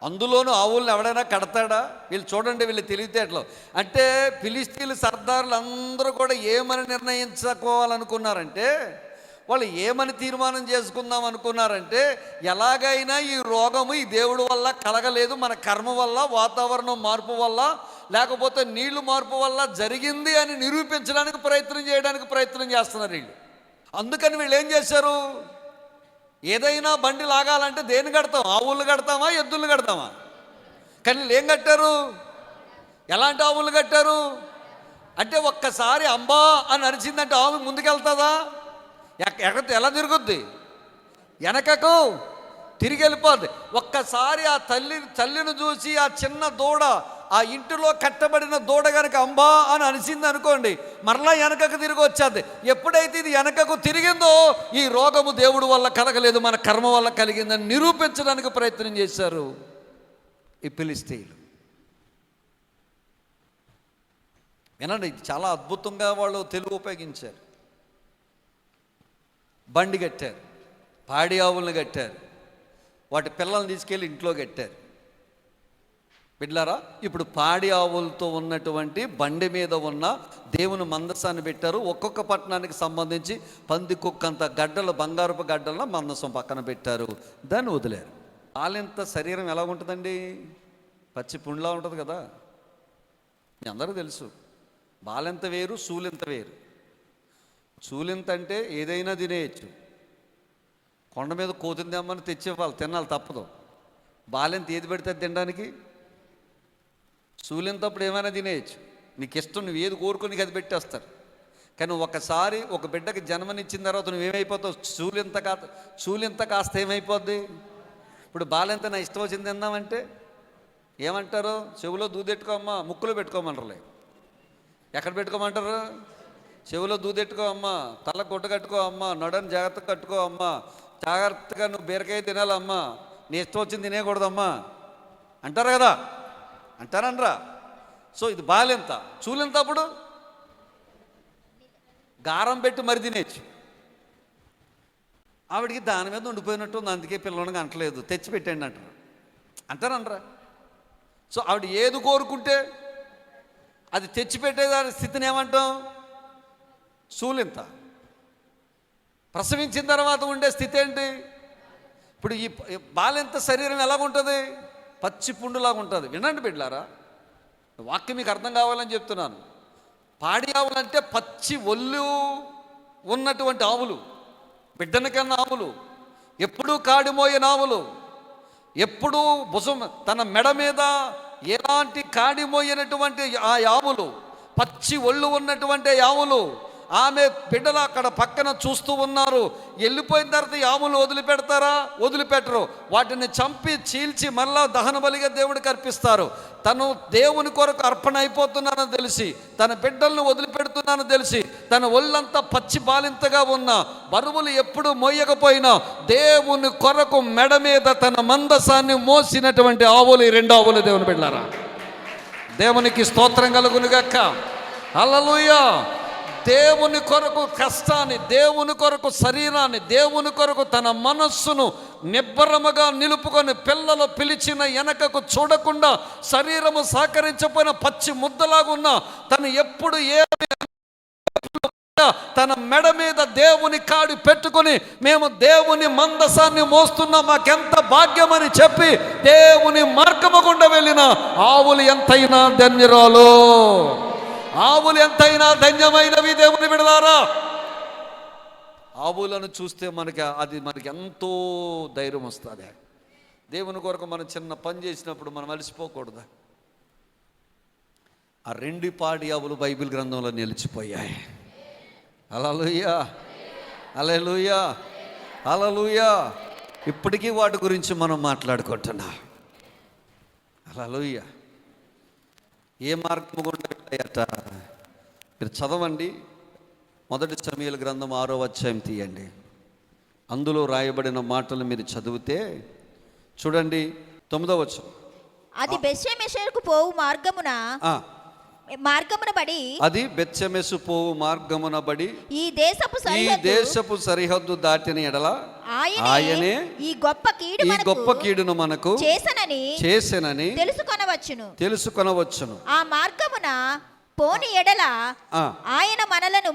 అందులోనూ ఆవులను ఎవడైనా కడతాడా? వీళ్ళు చూడండి, వీళ్ళు తెలివితేటలు. అంటే ఫిలిస్తీన్లు సర్దారులు అందరూ కూడా ఏమని నిర్ణయించుకోవాలనుకున్నారంటే, వాళ్ళు ఏమని తీర్మానం చేసుకుందాం అనుకున్నారంటే, ఎలాగైనా ఈ రోగము ఈ దేవుడి వల్ల కలగలేదు, మన కర్మ వల్ల, వాతావరణం మార్పు వల్ల, లేకపోతే నీళ్లు మార్పు వల్ల జరిగింది అని నిరూపించడానికి ప్రయత్నం చేస్తున్నారు వీళ్ళు. అందుకని వీళ్ళు ఏం చేశారు? ఏదైనా బండి లాగాలంటే దేన్ని కడతాం? ఆవులు కడతామా, ఎద్దులు కడతామా? కానీ వీళ్ళు ఏం కట్టారు? ఎలాంటి ఆవులు కట్టారు అంటే, ఒక్కసారి అంబా అని అరిచిందంటే ఆవు ముందుకెళ్తుందా? ఎలా తిరుగుద్ది? వెనకకు తిరిగి వెళ్ళిపోద్ది. ఒక్కసారి ఆ తల్లిని చూసి ఆ చిన్న దూడ, ఆ ఇంటిలో కట్టబడిన దూడ కనుక అంబా అని అనిసింది అనుకోండి, మరలా వెనకకు తిరిగి వచ్చేది. ఎప్పుడైతే ఇది వెనకకు తిరిగిందో ఈ రోగము దేవుడి వల్ల కలగలేదు, మన కర్మ వల్ల కలిగిందని నిరూపించడానికి ప్రయత్నం చేశారు ఈ ఫిలిష్తీయులు. వినండి, చాలా అద్భుతంగా వాళ్ళు తెలుగు ఉపయోగించారు. బండి కట్టారు, పాడి ఆవులను కట్టారు, వాటి పిల్లల్ని తీసుకెళ్ళి ఇంట్లో కట్టారు. బిడ్డలారా, ఇప్పుడు పాడి ఆవులతో ఉన్నటువంటి బండి మీద ఉన్న దేవుని మందసాన్ని పెట్టారు. ఒక్కొక్క పట్టణానికి సంబంధించి పందికొక్కంత గడ్డలు, బంగారపు గడ్డలను మందసం పక్కన పెట్టారు. దాన్ని వదిలేరు. బాలెంత శరీరం ఎలా ఉంటుందండి? పచ్చి పుండ్లా ఉంటుంది కదా. మీ అందరూ తెలుసు, బాలెంత వేరు, సూలెంత వేరు. సూలెంత అంటే ఏదైనా తినేయచ్చు. కొండ మీద కోతిందేమని తెచ్చేవాళ్ళు, తినాలి తప్పదు. బాలెంత ఏది పెడితే తినడానికి? సూలెంతప్పుడు ఏమైనా తినేయచ్చు, నీకు ఇష్టం, నువ్వు ఏది కోరుకొని నీకు అది పెట్టేస్తారు. కానీ ఒకసారి ఒక బిడ్డకి జన్మనిచ్చిన తర్వాత నువ్వేమైపోతావు? సూలెంత కాస్త ఏమైపోద్ది? ఇప్పుడు బాలెంత నా ఇష్టం వచ్చింది తిందామంటే ఏమంటారు? చెవులో దూదెట్టుకో అమ్మా, ముక్కులో పెట్టుకోమంటారులే. ఎక్కడ పెట్టుకోమంటారు? చెవులో దూదెట్టుకో అమ్మా, తల గుడ్డ కట్టుకో అమ్మా, నడని జాగ్రత్తగా కట్టుకో అమ్మా, జాగ్రత్తగా నువ్వు బీరకాయ తినాలమ్మా, నీ ఇష్టం వచ్చింది తినేయకూడదమ్మా అంటారు కదా, అంటారనరా? సో ఇది బాలెంత. చూలెంత అప్పుడు గారం పెట్టి మరి తినేచ్చు. ఆవిడికి దాని మీద ఉండిపోయినట్టు ఉంది, అందుకే పిల్లలకి అంటలేదు, తెచ్చిపెట్టండి అంటారు. అంటారనరా? సో ఆవిడ ఏది కోరుకుంటే అది తెచ్చిపెట్టేదాని స్థితిని ఏమంటాం? శూలింత. ప్రసవించిన తర్వాత ఉండే స్థితి ఏంటి? ఇప్పుడు ఈ బాలింత శరీరం ఎలాగుంటుంది? పచ్చి పుండులాగా ఉంటుంది. వినండి బిడ్డలారా, వాక్యం మీకు అర్థం కావాలని చెప్తున్నాను. పాడి ఆవులంటే పచ్చి ఒళ్ళు ఉన్నటువంటి ఆవులు, బిడ్డన కన్నా ఆవులు, ఎప్పుడూ కాడిమోయని ఆవులు, ఎప్పుడూ భుజం తన మెడ మీద ఎలాంటి కాడిమోయినటువంటి ఆ ఆవులు, పచ్చి ఒళ్ళు ఉన్నటువంటి ఆవులు. ఆమె బిడ్డలు అక్కడ పక్కన చూస్తూ ఉన్నారు. వెళ్ళిపోయిన తర్వాత ఈ ఆవులు వదిలిపెడతారా? వదిలిపెట్టరు. వాటిని చంపి చీల్చి మళ్ళా దహన బలిగా దేవుడికి అర్పిస్తారు. తను దేవుని కొరకు అర్పణ అయిపోతున్నానని తెలిసి, తన బిడ్డలను వదిలిపెడుతున్నానని తెలిసి, తన ఒళ్ళంతా పచ్చి బాలింతగా ఉన్న, బరువులు ఎప్పుడు మోయకపోయినా దేవుని కొరకు మెడ మీద తన మందసాన్ని మోసినటువంటి ఆవులు ఈ రెండు ఆవులు. దేవుని బిడ్డలారా, దేవునికి స్తోత్రం కలుగునుగాక. హల్లెలూయా. దేవుని కొరకు కష్టాన్ని, దేవుని కొరకు శరీరాన్ని, దేవుని కొరకు తన మనస్సును నిబ్బరముగా నిలుపుకొని, పిల్లలు పిలిచిన వెనకకు చూడకుండా, శరీరము సహకరించకపోయిన పచ్చి ముద్దలాగున్న తను ఎప్పుడు తన మెడ మీద దేవుని కాడి పెట్టుకొని, మేము దేవుని మందసాన్ని మోస్తున్నాం, మాకెంత భాగ్యమని చెప్పి దేవుని మార్గము గుండా వెళ్ళిన ఆవులు ఎంతైనా ధన్యురాలు, ఆవులు ఎంతైనా ధన్యమైనవి. దేవుని బిడ్డలారా, ఆవులను చూస్తే మనకి ఎంతో ధైర్యం వస్తుంది. దేవుని కొరకు మనం చిన్న పని చేసినప్పుడు మనం అలసిపోకూడదు. ఆ రెండు పాడి ఆవులు బైబిల్ గ్రంథంలో నిలిచిపోయాయి. హల్లెలూయా, హల్లెలూయా, హల్లెలూయా. ఇప్పటికీ వాటి గురించి మనం మాట్లాడుకుంటున్నాం. హల్లెలూయా. ఏ మార్గము గుండా వెళ్ళాయట? మీరు చదవండి, 1 సమూయేలు గ్రంథం 6వ అధ్యాయం తీయండి. అందులో రాయబడిన మాటలు మీరు చదివితే చూడండి, 9వ వచనం. అది బెత్షెమెషుకు పోవు మార్గమున బడి, అది బెత్షెమెషు పోవు మార్గమున బడి ఈ దేశపు సరిహద్దు దాటిన ఎడల ఆయనే ఈ గొప్ప కీడును మనకు చేసెనని తెలుసుకొనవచ్చును. ఆ మార్గమున పోని ఎడల ఆయన మనలను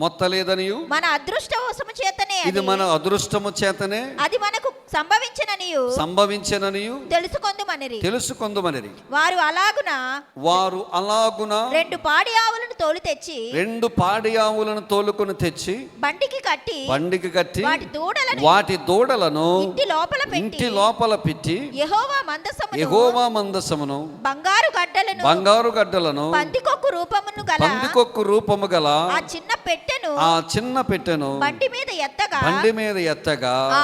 మొత్తలేదని మన అదృష్టవశము చేతనే, ఇది మన అదృష్టము చేతనే అది మనకు సంభవించెననియు తెలుసుకొందుమనిరి. వారు అలాగున రెండు పాడి ఆవులను తోలుకొని తెచ్చి బండికి కట్టి వాటి దూడలను ఇంటి లోపల పెట్టి యెహోవా మందసమును బంగారు గడ్డలను పందికొక్కు రూపము గల ఆ చిన్న పెట్టెను బండి మీద ఎత్తగా ఆ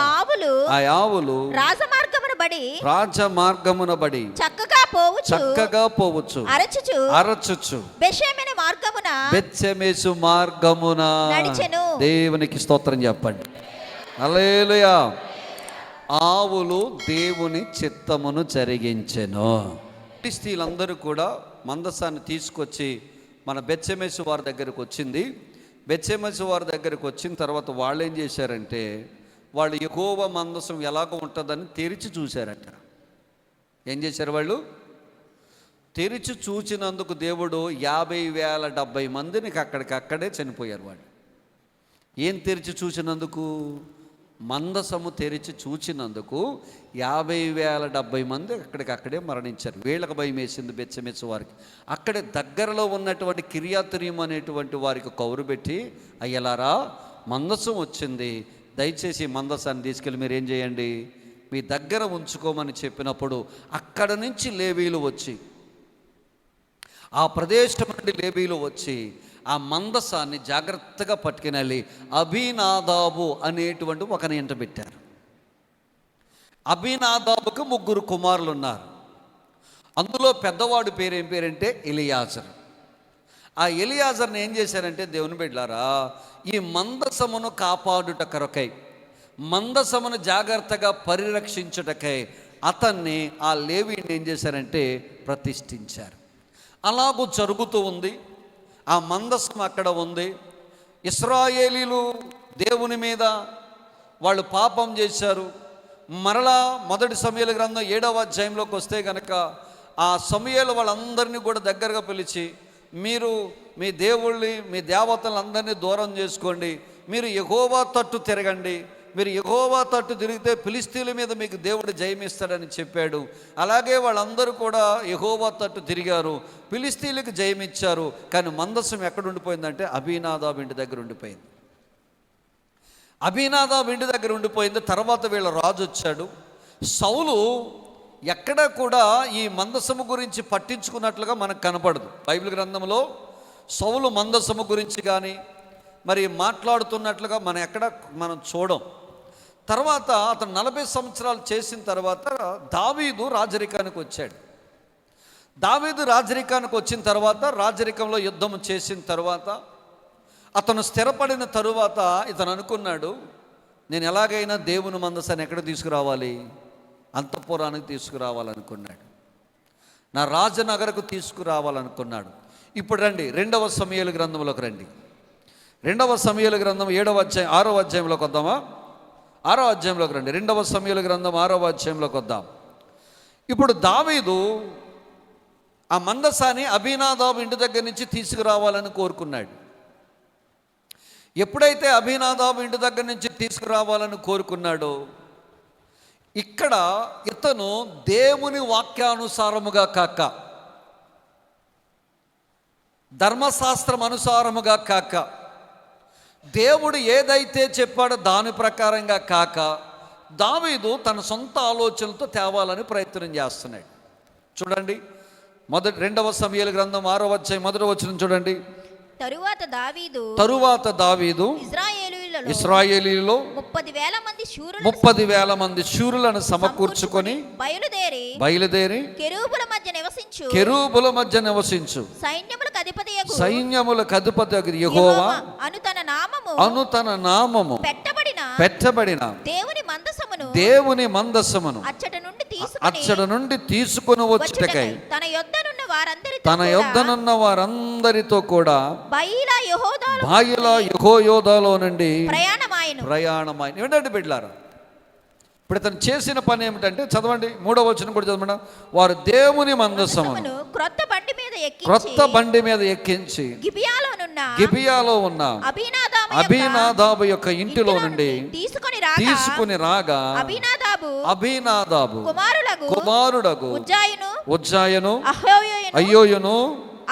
ఆవులు రాజమార్గమున బడి చక్కగా పోవచ్చు అరచుచు బెత్షెమెషు మార్గమున నడిచెను. దేవునికి స్తోత్రం చెప్పండి. హల్లెలూయా. ఆవులు దేవుని చిత్తమును జరిగించెను. ఫిలిష్తీయులందరూ కూడా మందసాన్ని తీసుకొచ్చి మన బెత్షెమెషు వారి దగ్గరకు వచ్చింది. బెత్షెమెషు వారి దగ్గరకు వచ్చిన తర్వాత వాళ్ళు ఏం చేశారంటే, వాళ్ళు యెహోవా మందసం ఎలాగ ఉంటుందని తెరిచి చూశారట. ఏం చేశారు? వాళ్ళు తెరిచి చూచినందుకు దేవుడు 50,070 మందిని అక్కడికక్కడే చనిపోయారు. వాళ్ళు ఏం తెరిచి చూసినందుకు? మందసము తెరిచి చూచినందుకు 50,070 మంది అక్కడికక్కడే మరణించారు. వీళ్ళకి భయం వేసింది బెత్షెమెషు వారికి. అక్కడే దగ్గరలో ఉన్నటువంటి కిర్యాతరీము అనేటువంటి వారికి కౌరు పెట్టి, అయ్యలారా మందసం వచ్చింది, దయచేసి మందసాన్ని తీసుకెళ్ళి మీరు ఏం చేయండి, మీ దగ్గర ఉంచుకోమని చెప్పినప్పుడు అక్కడ నుంచి లేవీలు వచ్చి, ఆ ప్రదేశం నుండి లేవీలు వచ్చి ఆ మందసాన్ని జాగ్రత్తగా పట్టుకుని అభినాదాబు అనేటువంటి ఒకని ఇంట పెట్టారు. అభినాదాబుకు 3 కుమారులు ఉన్నారు. అందులో పెద్దవాడు పేరు ఏం పేరంటే ఎలియాజర్. ఆ ఎలియాజర్ని ఏం చేశారంటే, దేవుని బిడ్డలారా, ఈ మందసమును కాపాడుట కొరకై, మందసమును జాగ్రత్తగా పరిరక్షించుటకై అతన్ని, ఆ లేవీని ఏం చేశారంటే ప్రతిష్ఠించారు. అలాగూ జరుగుతూ ఉంది. ఆ మందసం అక్కడ ఉంది. ఇశ్రాయేలీలు దేవుని మీద వాళ్ళు పాపం చేశారు. మరలా 1 సమూయేలు గ్రంథం 7వ అధ్యాయంలోకి వస్తే కనుక ఆ సమూయేలు వాళ్ళందరినీ కూడా దగ్గరగా పిలిచి, మీరు మీ దేవుళ్ళని మీ దేవతలందరినీ దూరం చేసుకోండి, మీరు యెహోవా తట్టు తిరగండి, మీరు యెహోవా తట్టు తిరిగితే ఫిలిష్తీయుల మీద మీకు దేవుడు జయమిస్తాడని చెప్పాడు. అలాగే వాళ్ళందరూ కూడా యెహోవా తట్టు తిరిగారు, ఫిలిష్తీయులకు జయమిచ్చారు. కానీ మందసం ఎక్కడ ఉండిపోయిందంటే అబీనాదాబు ఇంటి దగ్గర ఉండిపోయింది. అబీనాదాబు ఇంటి దగ్గర ఉండిపోయింది. తర్వాత వీళ్ళ రాజు వచ్చాడు. సౌలు ఎక్కడ కూడా ఈ మందసము గురించి పట్టించుకున్నట్లుగా మనకు కనపడదు. బైబిల్ గ్రంథంలో సౌలు మందసము గురించి కానీ మరి మాట్లాడుతున్నట్లుగా మనం చూడం. తర్వాత అతను 40 సంవత్సరాలు చేసిన తర్వాత దావీదు రాజరికానికి వచ్చాడు. దావీదు రాజరికానికి వచ్చిన తర్వాత, రాజరికంలో యుద్ధం చేసిన తర్వాత, అతను స్థిరపడిన తరువాత ఇతను అనుకున్నాడు, నేను ఎలాగైనా దేవుని మందసాన్ని ఎక్కడ తీసుకురావాలి, అంతఃపురానికి తీసుకురావాలనుకున్నాడు, నా రాజనగరకు తీసుకురావాలనుకున్నాడు. ఇప్పుడు రండి 2వ సమూయేలు గ్రంథంలోకి రండి. 2వ సమూయేలు గ్రంథం 6వ అధ్యాయంలోకి వద్దామా? 6వ అధ్యాయంలోకి రండి. 2వ సమూయేలు గ్రంథం 6వ అధ్యాయంలోకి వద్దాం. ఇప్పుడు దావీదు ఆ మందసాన్ని అబీనాదాబు ఇంటి దగ్గర నుంచి తీసుకురావాలని కోరుకున్నాడు. ఎప్పుడైతే అబీనాదాబు ఇంటి దగ్గర నుంచి తీసుకురావాలని కోరుకున్నాడో, ఇక్కడ ఇతను దేవుని వాక్యానుసారముగా కాక, ధర్మశాస్త్రం అనుసారముగా కాక, దేవుడు ఏదైతే చెప్పాడో దాని ప్రకారంగా కాక, దావీదు తన సొంత ఆలోచనలతో తేవాలని ప్రయత్నం చేస్తున్నాడు. చూడండి 2వ సమూయేలు గ్రంథం 6వ అధ్యాయం 1వ వచనం చూడండి. తరువాత దావీదు ఇశ్రాయేలీయులలో 30,000 మంది శూరులను సమకూర్చుకొని బయలుదేరి కెరూబుల మధ్య నివసించు సైన్యములకు అధిపతి యెహోవా అను తన నామము పెట్టబడిన దేవుని మందసమును అచ్చట నుండి తీసుకొని వచ్చుటకై తన యొద్దనున్న వారందరితో కూడా బాయిలా యెహోయోదాలో నుండి ప్రయాణమాయను. ఏంటంటే బిడ్డలారా, ఇప్పుడు ఇతను చేసిన పని ఏమిటంటే, చదవండి 3వ వచనం కూడా చదవండి. వారు దేవుని మందసమును క్రొత్త బండి మీద ఎక్కించి గిబియాలో ఉన్న అబీనాదాబు యొక్క ఇంటిలో నుండి తీసుకుని రాగా అబీనాదాబు కుమారుడగు ఉజ్జాయను అయ్యోయును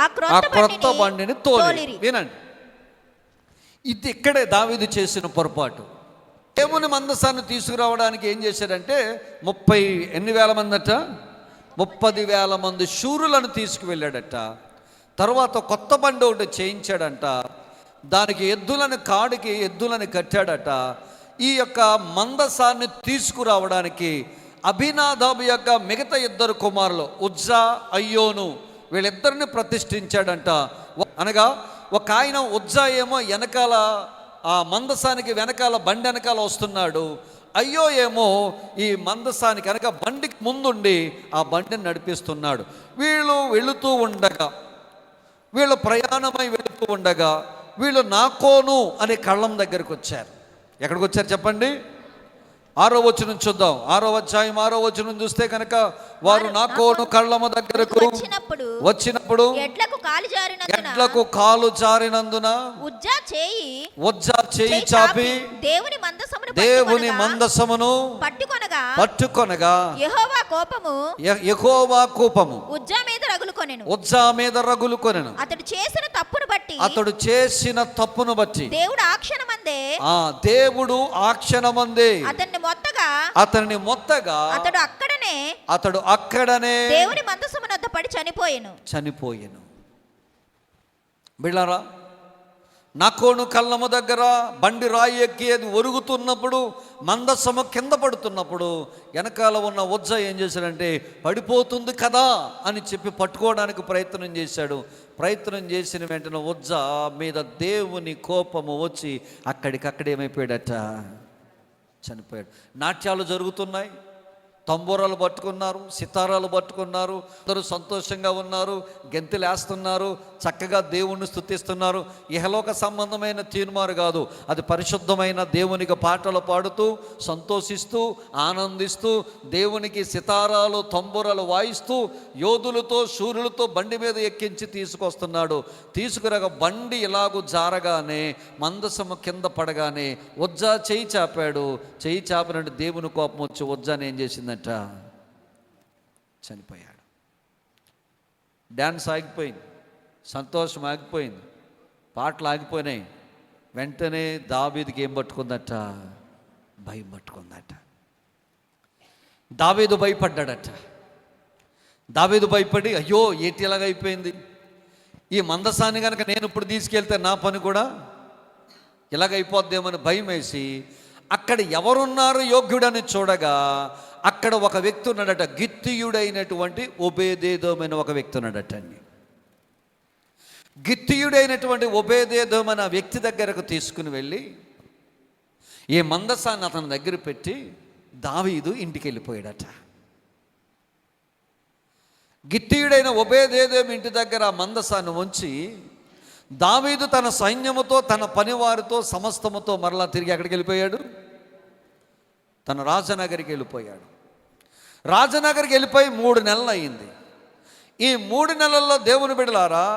ఆ క్రొత్త బండిని తోలిరి. వినండి, ఇది ఇక్కడే దావీదు చేసిన పొరపాటు. దేవుని మందసాన్ని తీసుకురావడానికి ఏం చేశాడంటే 30,000 మంది అట, 30,000 మంది శూరులను తీసుకువెళ్ళాడట. తర్వాత కొత్త బండి ఒకటి చేయించాడంట. దానికి కాడికి ఎద్దులను కట్టాడట. ఈ యొక్క మందసాన్ని తీసుకురావడానికి అబీనాదాబు యొక్క మిగతా 2 కుమారులు ఉజ్జా అయ్యోను వీళ్ళిద్దరిని ప్రతిష్ఠించాడంట. అనగా ఒక ఆయన ఉజ్జా ఏమో వెనకాల ఆ మందసానికి వెనకాల బండి వెనకాల వస్తున్నాడు, అయ్యో ఏమో ఈ మందసానికి వెనక బండికి ముందుండి ఆ బండిని నడిపిస్తున్నాడు. వీళ్ళు ప్రయాణమై వెళుతూ ఉండగా వీళ్ళు నాకోను అనే కళ్ళం దగ్గరికి వచ్చారు. ఎక్కడికి వచ్చారు చెప్పండి? 6వ వచనం చూద్దాం. 6వ అధ్యాయం 6వ వచనం చూస్తే కనుక, వారు నాకోను కళ్ళము దగ్గరకు వచ్చినప్పుడు ఎడ్లకు కాలు జారినందున ఉజ్జా చేయి చాపి దేవుని మందసమును పట్టుకొనగా యెహోవా కోపము ఉజ్జా మీద రగులుకొనెను. అతడు చేసిన తప్పును బట్టి దేవుడు ఆ క్షణమందే అతన్ని మొత్తగా అతడు అక్కడనే దేవుని మందసము వద్ద పడి చనిపోయెను. బిళ్ళారా, నాకోను కళ్ళము దగ్గర బండి రాయి ఎక్కి అది ఒరుగుతున్నప్పుడు, మందసము కింద పడుతున్నప్పుడు వెనకాల ఉన్న ఉజ్జా ఏం చేశాడంటే, పడిపోతుంది కదా అని చెప్పి పట్టుకోవడానికి ప్రయత్నం చేశాడు. ప్రయత్నం చేసిన వెంటనే ఉజ్జా మీద దేవుని కోపము వచ్చి అక్కడికక్కడ ఏమైపోయాడట, చనిపోయాడు. నాట్యాలు జరుగుతున్నాయి, తంబూరాలు పట్టుకున్నారు, సితారాలు పట్టుకున్నారు, అందరూ సంతోషంగా ఉన్నారు, గెంతులేస్తున్నారు, చక్కగా దేవుణ్ణి స్తుతిస్తున్నారు. ఇహలోక సంబంధమైన తీర్మారు కాదు, అది పరిశుద్ధమైన దేవునికి పాటలు పాడుతూ సంతోషిస్తూ ఆనందిస్తూ దేవునికి సితారాలు తంబూరాలు వాయిస్తూ యోధులతో శూరులతో బండి మీద ఎక్కించి తీసుకొస్తున్నాడు. తీసుకురాగా బండి ఇలాగూ జారగానే మందసము కింద పడగానే ఉజ్జా చేయి చాపాడు. చేయి చాపినట్టు దేవుని కోపం వచ్చి ఉజ్జాని ఏం చేసిందంట, చనిపోయాడు. డ్యాన్స్ ఆగిపోయింది, సంతోషం ఆగిపోయింది, పాటలు ఆగిపోయినాయి. వెంటనే దావీదుకి ఏం పట్టుకుందట, భయం పట్టుకుందట. దావీదు భయపడ్డాడట. దావీదు భయపడి అయ్యో ఏంటి ఇలాగైపోయింది, ఈ మందసాన్ని కనుక నేను ఇప్పుడు తీసుకెళ్తే నా పని కూడా ఇలాగైపోద్దేమని భయం వేసి అక్కడ ఎవరున్నారు యోగ్యుడని చూడగా అక్కడ ఒక వ్యక్తి ఉన్నాడట, గిత్తీయుడైనటువంటి ఒబేదేదోమైన ఒక వ్యక్తి ఉన్నాడట అండి. గిత్తీయుడైనటువంటి ఒబేదేదోమైన వ్యక్తి దగ్గరకు తీసుకుని వెళ్ళి ఈ మందసాన్ని అతని దగ్గర పెట్టి దావీదు ఇంటికి వెళ్ళిపోయాడట. గిత్తీయుడైన ఒబేదేదోము ఇంటి దగ్గర ఆ మందసాన్ని ఉంచి దావీదు తన సైన్యముతో తన పనివారితో సమస్తముతో మరలా తిరిగి ఎక్కడికి వెళ్ళిపోయాడు, తన రాజనగరికి వెళ్ళిపోయాడు. రాజనగరికి వెళ్ళిపోయి 3 నెలలు అయింది. ఈ 3 నెలల్లో దేవుని బిడ్డలారా,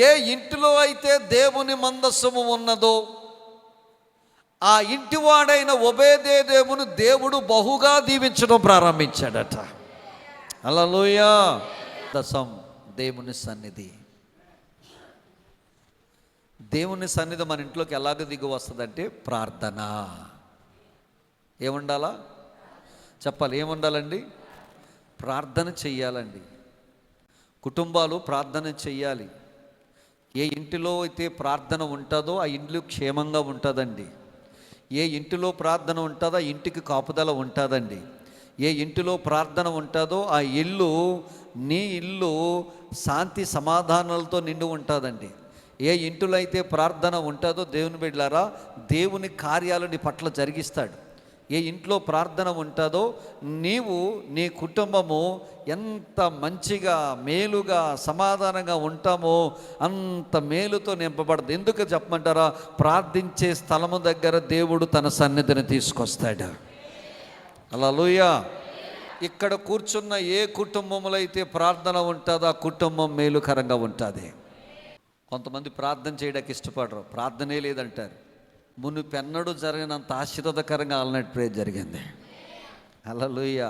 ఏ ఇంటిలో అయితే దేవుని మందస్సము ఉన్నదో ఆ ఇంటివాడైన ఒబేదేదోమును దేవుడు బహుగా దీవించడం ప్రారంభించాడట. హల్లెలూయా. దశం దేవుని సన్నిధి. దేవుని సన్నిధి మన ఇంట్లోకి ఎలాగ దిగి వస్తుందంటే ప్రార్థన. ఏముండాలా చెప్పాలి, ఏముండాలండి, ప్రార్థన చెయ్యాలండి. కుటుంబాలు ప్రార్థన చెయ్యాలి. ఏ ఇంటిలో అయితే ప్రార్థన ఉంటుందో ఆ ఇంట్లో క్షేమంగా ఉంటుందండి. ఏ ఇంటిలో ప్రార్థన ఉంటుందో ఆ ఇంటికి కాపుదల ఉంటుందండి. ఏ ఇంటిలో ప్రార్థన ఉంటుందో ఆ ఇల్లు నీ ఇల్లు శాంతి సమాధానాలతో నిండి ఉంటుందండి. ఏ ఇంటిలో అయితే ప్రార్థన ఉంటుందో దేవుని బిడ్డలారా దేవుని కార్యాలు నీ పట్ల జరిగిస్తాడు. ఏ ఇంట్లో ప్రార్థన ఉంటుందో నీవు నీ కుటుంబము ఎంత మంచిగా మేలుగా సమాధానంగా ఉంటామో అంత మేలుతో నింపబడదు. ఎందుకు చెప్పమంటారా, ప్రార్థించే స్థలము దగ్గర దేవుడు తన సన్నిధిని తీసుకొస్తాడు. హల్లెలూయా. ఇక్కడ కూర్చున్న ఏ కుటుంబంలో అయితే ప్రార్థన ఉంటుందో ఆ కుటుంబం మేలుకరంగా ఉంటుంది. కొంతమంది ప్రార్థన చేయడానికి ఇష్టపడరు, ప్రార్థనే లేదంటారు. మునుపెన్నడూ జరిగినంత ఆశీర్వాదకరంగా ఆల్నైట్ ప్రేయర్ జరిగింది. హల్లెలూయా.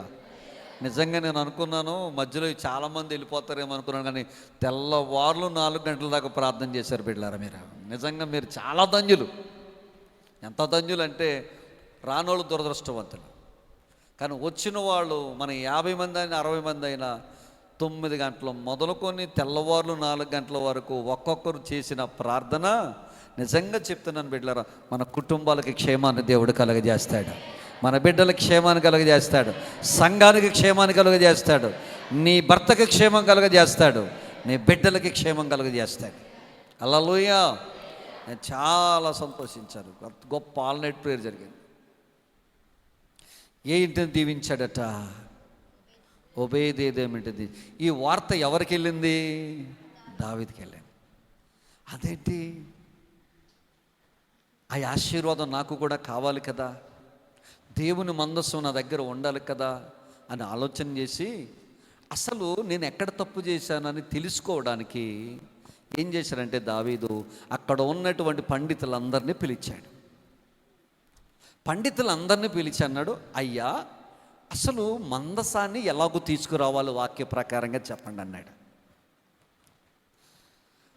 నిజంగా నేను అనుకున్నాను మధ్యలో చాలామంది వెళ్ళిపోతారేమో అనుకున్నాను, కానీ తెల్లవార్లు 4 గంటల దాకా ప్రార్థన చేశారు బిడ్డలారా. మీరు నిజంగా మీరు చాలా ధన్యులు. ఎంత ధన్యులు అంటే రానోళ్ళు దురదృష్టవంతులు. కానీ వచ్చిన వాళ్ళు మన 50 మంది అయినా 60 మంది అయినా 9 గంటలు మొదలుకొని తెల్లవారులు 4 గంటల వరకు ఒక్కొక్కరు చేసిన ప్రార్థన నిజంగా చెప్తున్నాను బిడ్డలారా, మన కుటుంబాలకి క్షేమాన్ని దేవుడు కలుగజేస్తాడు. మన బిడ్డలకి క్షేమాన్ని కలుగజేస్తాడు. సంఘానికి క్షేమాన్ని కలుగజేస్తాడు. నీ భర్తకి క్షేమం కలుగజేస్తాడు. నీ బిడ్డలకి క్షేమం కలుగజేస్తాడు. హల్లెలూయా. నేను చాలా సంతోషించాను. గొప్ప ఆల్నైట్ ప్రేయర్ జరిగింది. ఏ ఇంటిని దీవించాడట, ఒబేదేదోము ఇంటిది. ఈ వార్త ఎవరికి వెళ్ళింది, దావీదుకి వెళ్ళింది. అదేంటి, ఆ ఆశీర్వాదం నాకు కూడా కావాలి కదా, దేవుని మందస్సు నా దగ్గర ఉండాలి కదా అని ఆలోచన చేసి అసలు నేను ఎక్కడ తప్పు చేశానని తెలుసుకోవడానికి ఏం చేశారంటే దావీదు అక్కడ ఉన్నటువంటి పండితులందరినీ పిలిచాడు. పండితులందరినీ పిలిచి అన్నాడు, అయ్యా అసలు మందసాన్ని ఎలాగో తీసుకురావాలి వాక్య ప్రకారంగా చెప్పండి అన్నాడు.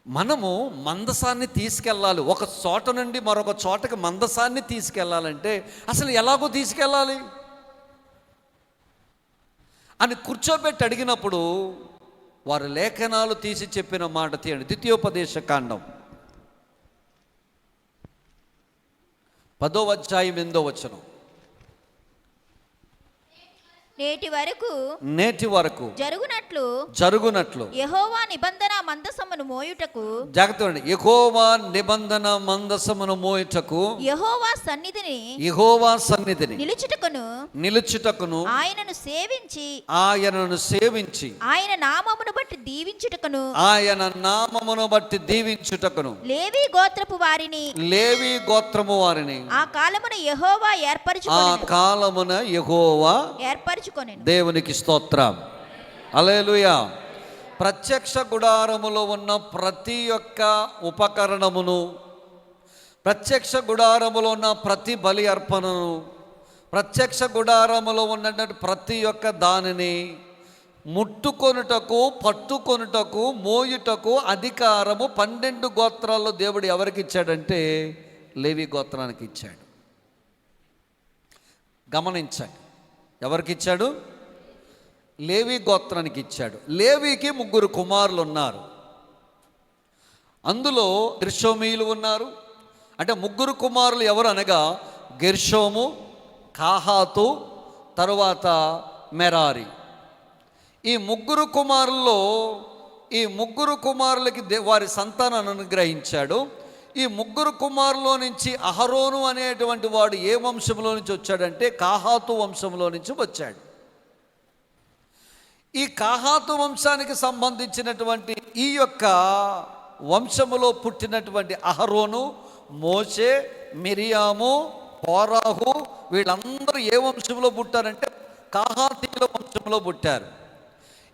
మనము మందసాన్ని తీసుకెళ్ళాలి, ఒక చోట నుండి మరొక చోటకి మందసాన్ని తీసుకెళ్ళాలంటే అసలు ఎలాగో తీసుకెళ్ళాలి అని కూర్చోబెట్టి అడిగినప్పుడు వారు లేఖనాలు తీసి చెప్పిన మాట తీయండి. ద్వితీయోపదేశ కాండం 10వ అధ్యాయం 8వ వచనం. నేటి వరకు జరుగునట్లు యెహోవా నిబంధన మందసమును మోయుటకు జాగ్రత్త. యెహోవా నిబంధన మందసమును మోయుటకు యెహోవా సన్నిధిని నిలుచుటకును ఆయనను సేవించి ఆయన నామమును బట్టి దీవించుటకును లేవి గోత్రము వారిని ఆ కాలమున యెహోవా ఏర్పరచుకొనెను. దేవునికి స్తోత్రం. హల్లెలూయా. ప్రత్యక్ష గుడారములో ఉన్న ప్రతి ఒక్క ఉపకరణమును, ప్రత్యక్ష గుడారములో ఉన్న ప్రతి బలి అర్పణను, ప్రత్యక్ష గుడారములో ఉన్నటువంటి ప్రతి ఒక్క దానిని ముట్టుకొనుటకు, పట్టుకొనుటకు, మోయుటకు అధికారము 12 గోత్రాల్లో దేవుడు ఎవరికి ఇచ్చాడంటే లేవి గోత్రానికి ఇచ్చాడు. గమనించండి, ఎవరికి ఇచ్చాడు? లేవి గోత్రానికి ఇచ్చాడు. లేవికి 3 కుమారులు ఉన్నారు. అందులో గెర్షోమీయులు ఉన్నారు. అంటే 3 కుమారులు ఎవరు అనగా గెర్షోము, కాహాతు, తరువాత మెరారి. ఈ 3 కుమారుల్లో ఈ 3 కుమారులకి వారి సంతానాన్ని అనుగ్రహించాడు. ఈ 3 కుమారులో నుంచి అహరోను అనేటువంటి వాడు ఏ వంశంలో నుంచి వచ్చాడంటే కాహాతు వంశంలో నుంచి వచ్చాడు. ఈ కాహాతు వంశానికి సంబంధించినటువంటి ఈ యొక్క వంశములో పుట్టినటువంటి అహరోను, మోషే, మిరియాము, కోరాహు వీళ్ళందరూ ఏ వంశంలో పుట్టారంటే కాహాతీయుల వంశంలో పుట్టారు.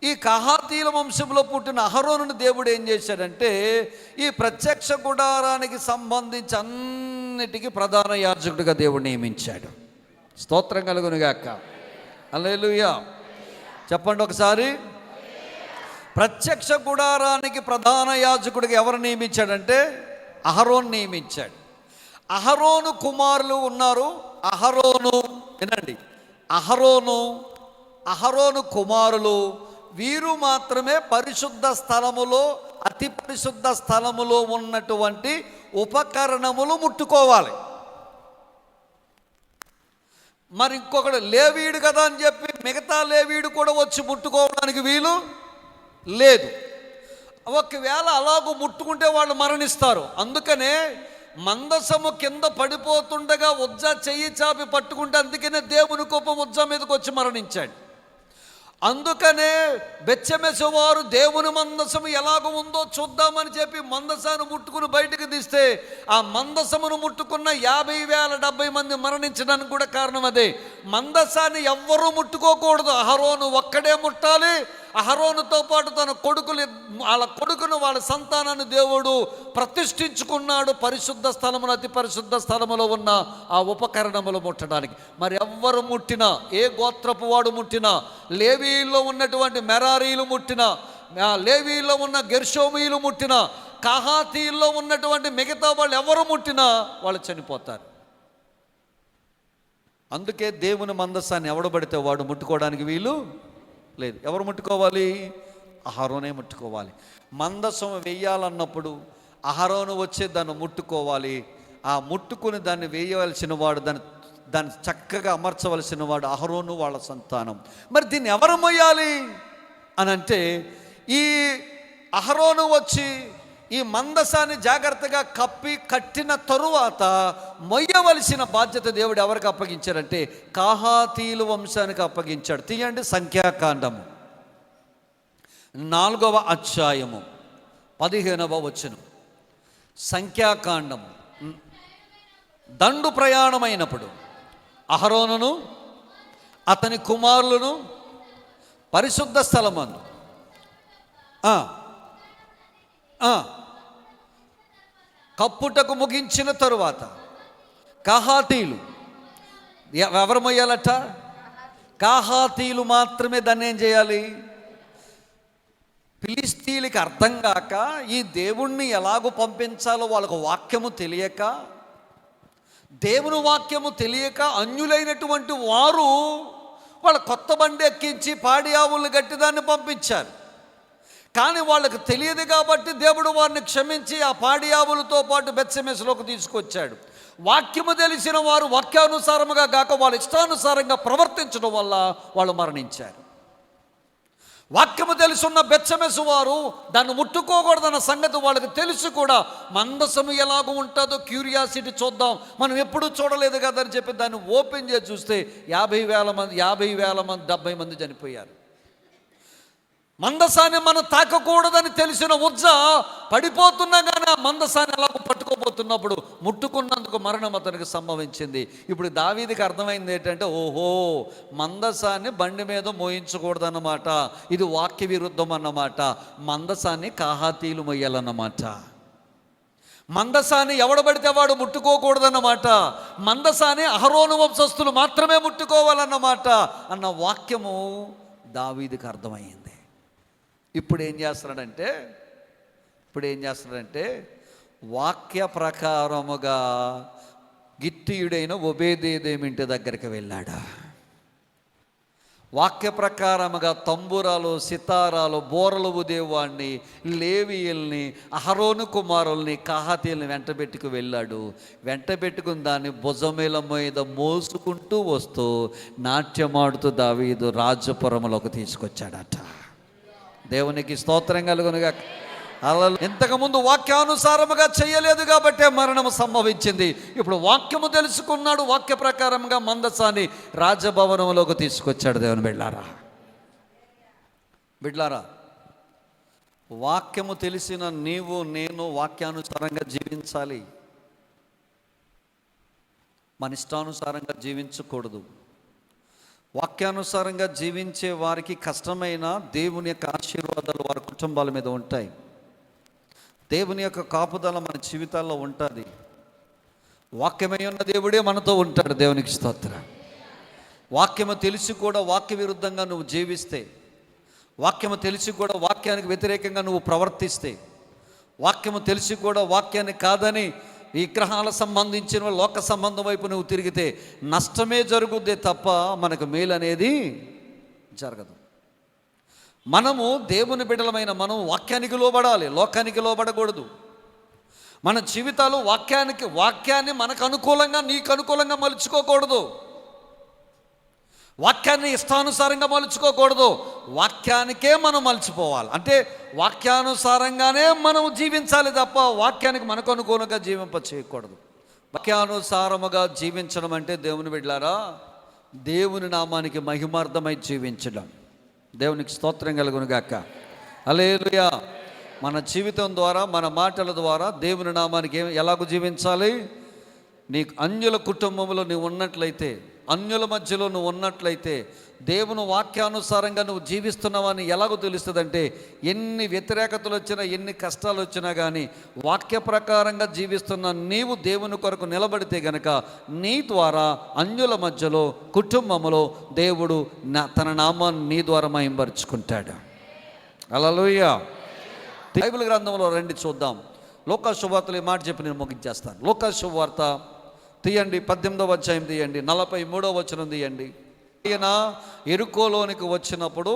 ఈ కహాతీయుల వంశంలో పుట్టిన అహరోనును దేవుడు ఏం చేశాడంటే ఈ ప్రత్యక్ష గుడారానికి సంబంధించి అన్నిటికీ ప్రధాన యాజకుడిగా దేవుడు నియమించాడు. స్తోత్రం కలుగునుగాక. హల్లెలూయా. చెప్పండి ఒకసారి. ప్రత్యక్ష గుడారానికి ప్రధాన యాజకుడిగా ఎవరు నియమించాడంటే అహరోను నియమించాడు. అహరోను కుమారులు ఉన్నారు. వినండి, అహరోను కుమారులు వీరు మాత్రమే పరిశుద్ధ స్థలములో, అతి పరిశుద్ధ స్థలములో ఉన్నటువంటి ఉపకరణములు ముట్టుకోవాలి. మరి ఇంకొకడు లేవీయుడు కదా అని చెప్పి మిగతా లేవీయుడు కూడా వచ్చి ముట్టుకోవడానికి వీలు లేదు. ఒకవేళ అలాగూ ముట్టుకుంటే వాళ్ళు మరణిస్తారు. అందుకనే మందసము కింద పడిపోతుండగా ఉజ్జ చెయ్యి చాపి పట్టుకుంటే, అందుకనే దేవుని కోపం ఉజ్జ మీదకి వచ్చి మరణించాడు. అందుకనే బెత్షెమెషు వారు దేవుని మందసము ఎలాగ ఉందో చూద్దామని చెప్పి మందసాన్ని ముట్టుకుని బయటకు తీస్తే ఆ మందసమును ముట్టుకున్న 50,000-70 మంది మరణించడానికి కూడా కారణం అదే. మందసాన్ని ఎవ్వరూ ముట్టుకోకూడదు, అహరోను ఒక్కడే ముట్టాలి. అహరోనుతో పాటు తన కొడుకును వాళ్ళ సంతానాన్ని దేవుడు ప్రతిష్ఠించుకున్నాడు పరిశుద్ధ స్థలమును, అతి పరిశుద్ధ స్థలములో ఉన్న ఆ ఉపకరణములు ముట్టడానికి. మరి ఎవ్వరు ముట్టినా, ఏ గోత్రపు వాడు ముట్టినా, లేవీల్లో ఉన్నటువంటి మెరారీలు ముట్టినా, లేవీల్లో ఉన్న గెర్షోమీయులు ముట్టినా, కహాతీల్లో ఉన్నటువంటి మిగతా వాళ్ళు ఎవరు ముట్టినా వాళ్ళు చనిపోతారు. అందుకే దేవుని మందసాన్ని ఎవడు పడితే వాడు ముట్టుకోవడానికి వీలు లేదు. ఎవరు ముట్టుకోవాలి? అహరోనే ముట్టుకోవాలి. మందసం వెయ్యాలన్నప్పుడు అహరోను వచ్చి దాన్ని ముట్టుకోవాలి. ఆ ముట్టుకుని దాన్ని వేయవలసిన వాడు, దాన్ని చక్కగా అమర్చవలసిన వాడు అహరోను వాళ్ళ సంతానం. మరి దీన్ని ఎవరు మొయ్యాలి అని అంటే ఈ అహరోను వచ్చి ఈ మందసాన్ని జాగ్రత్తగా కట్టిన తరువాత మొయ్యవలసిన బాధ్యత దేవుడు ఎవరికి అప్పగించారంటే కాహాతీలు వంశానికి అప్పగించాడు. తీయండి, సంఖ్యాకాండము 4వ అధ్యాయము 15వ వచనం. సంఖ్యాకాండము. దండు ప్రయాణమైనప్పుడు అహరోనును అతని కుమారులను పరిశుద్ధ స్థలమందు కప్పుటకు ముగించిన తరువాత కహాతీలు ఎవరు మొయ్యాలట? కహాతీలు మాత్రమే దాన్ని ఏం చేయాలి? ఫిలిస్తీయులకి అర్థం కాక, ఈ దేవుణ్ణి ఎలాగో పంపించాలో వాళ్ళకు వాక్యము తెలియక, దేవుని వాక్యము తెలియక అన్యులైనటువంటి వారు వాళ్ళ కొత్త బండి ఎక్కించి పాడి ఆవులు గట్టి దాన్ని పంపించారు. కానీ వాళ్ళకు తెలియదు కాబట్టి దేవుడు వారిని క్షమించి ఆ పాడి ఆవులతో పాటు బెత్షెమెషులోకి తీసుకొచ్చాడు. వాక్యము తెలిసిన వారు వాక్యానుసారముగా గాక వాళ్ళ ఇష్టానుసారంగా ప్రవర్తించడం వల్ల వాళ్ళు మరణించారు. వాక్యము తెలుసున్న బెత్షెమెషు వారు దాన్ని ముట్టుకోకూడదన్న సంగతి వాళ్ళకి తెలుసు కూడా, మందసము ఎలాగో ఉంటుందో క్యూరియాసిటీ చూద్దాం, మనం ఎప్పుడూ చూడలేదు కదా అని చెప్పి దాన్ని ఓపెన్ చేసి చూస్తే 50,000 మంది 70 మంది చనిపోయారు. మందసాన్ని మనం తాకకూడదని తెలిసిన ఉజ్జ పడిపోతున్నా కానీ ఆ మందసాన్ని ఎలాగో పట్టుకోబోతున్నప్పుడు ముట్టుకున్నందుకు మరణం అతనికి సంభవించింది. ఇప్పుడు దావీదికి అర్థమైంది ఏంటంటే, ఓహో, మందసాన్ని బండి మీద మోయించకూడదన్నమాట, ఇది వాక్య విరుద్ధం అన్నమాట. మందసాన్ని కాహాతీలు మొయ్యాలన్నమాట. మందసాన్ని ఎవడబడితే వాడు ముట్టుకోకూడదన్నమాట. మందసాన్ని అహరోను వంశస్థులు మాత్రమే ముట్టుకోవాలన్నమాట అన్న వాక్యము దావీదికి అర్థమైంది. ఇప్పుడు ఏం చేస్తున్నాడంటే వాక్య ప్రకారముగా గిత్తీయుడైన ఒబేదేదోము ఇంటి దగ్గరికి వెళ్ళాడు. వాక్య ప్రకారముగా తంబురాలు, సితారాలు, బోరలు ఉదేవాడిని, లేవీయుల్ని, అహరోను కుమారుల్ని, కహాతీయుల్ని వెంటబెట్టుకు వెళ్ళాడు. వెంటబెట్టుకుని దాన్ని భుజమేల మీద మోసుకుంటూ వస్తూ నాట్యమాడుతూ దావీదు రాజపురంలోకి తీసుకొచ్చాడట. దేవునికి స్తోత్రం కలుగునుగా. అలా ఇంతకుముందు వాక్యానుసారముగా చేయలేదు కాబట్టే మరణము సంభవించింది. ఇప్పుడు వాక్యము తెలుసుకున్నాడు, వాక్య ప్రకారంగా మందసాన్ని రాజభవనంలోకి తీసుకొచ్చాడు. దేవుని బిడ్లారా, వాక్యము తెలిసిన నీవు నేను వాక్యానుసారంగా జీవించాలి. మన ఇష్టానుసారంగా జీవించకూడదు. వాక్యానుసారంగా జీవించే వారికి కష్టమైన దేవుని యొక్క ఆశీర్వాదాలు వారి కుటుంబాల మీద ఉంటాయి. దేవుని యొక్క కాపుదల మన జీవితాల్లో ఉంటుంది. వాక్యమై ఉన్న దేవుడే మనతో ఉంటాడు. దేవునికి స్తోత్రం. వాక్యము తెలిసి కూడా వాక్య విరుద్ధంగా నువ్వు జీవిస్తే, వాక్యము తెలిసి కూడా వాక్యానికి వ్యతిరేకంగా నువ్వు ప్రవర్తిస్తే, వాక్యము తెలిసి కూడా వాక్యాన్ని కాదని విగ్రహాల సంబంధించిన లోక సంబంధం వైపు నువ్వు తిరిగితే నష్టమే జరుగుద్దే తప్ప మనకు మేలు అనేది జరగదు. మనము దేవుని బిడ్డలమైన మనం వాక్యానికి లోబడాలి, లోకానికి లోబడకూడదు. మన జీవితాలు వాక్యాన్ని మనకు అనుకూలంగా, నీకు అనుకూలంగా మలుచుకోకూడదు. వాక్యాన్ని ఇష్టానుసారంగా మలుచుకోకూడదు. వాక్యానికే మనం మలిచిపోవాలి. అంటే వాక్యానుసారంగానే మనం జీవించాలి తప్ప వాక్యానికి మనకు అనుకూలంగా జీవింప చేయకూడదు. వాక్యానుసారముగా జీవించడం అంటే దేవుని బిడ్డలారా, దేవుని నామానికి మహిమార్థమై జీవించడం. దేవునికి స్తోత్రం కలుగును గాక. హల్లెలూయా. మన జీవితం ద్వారా, మన మాటల ద్వారా దేవుని నామానికి ఎలాగో జీవించాలి. నీకు అన్యుల కుటుంబంలో నువ్వు ఉన్నట్లయితే, అన్యుల మధ్యలో నువ్వు ఉన్నట్లయితే, దేవుని వాక్యానుసారంగా నువ్వు జీవిస్తున్నావని ఎలాగో తెలుస్తుందంటే, ఎన్ని వ్యతిరేకతలు వచ్చినా, ఎన్ని కష్టాలు వచ్చినా కానీ వాక్య ప్రకారంగా జీవిస్తున్న నీవు దేవుని కొరకు నిలబడితే గనక నీ ద్వారా అన్యుల మధ్యలో, కుటుంబంలో దేవుడు తన నామాన్ని నీ ద్వారా మహింపరుచుకుంటాడు. హల్లెలూయా. బైబిల్ గ్రంథంలో రండి చూద్దాం. లూకా శుభవార్తలో ఈ మాట చెప్పి నేను ముగించేస్తాను. లూకా శుభవార్త తీయండి, 18వ అధ్యాయం తీయండి, 43వ వచనం తీయండి. ఈయన ఎరుకోలోనికి వచ్చినప్పుడు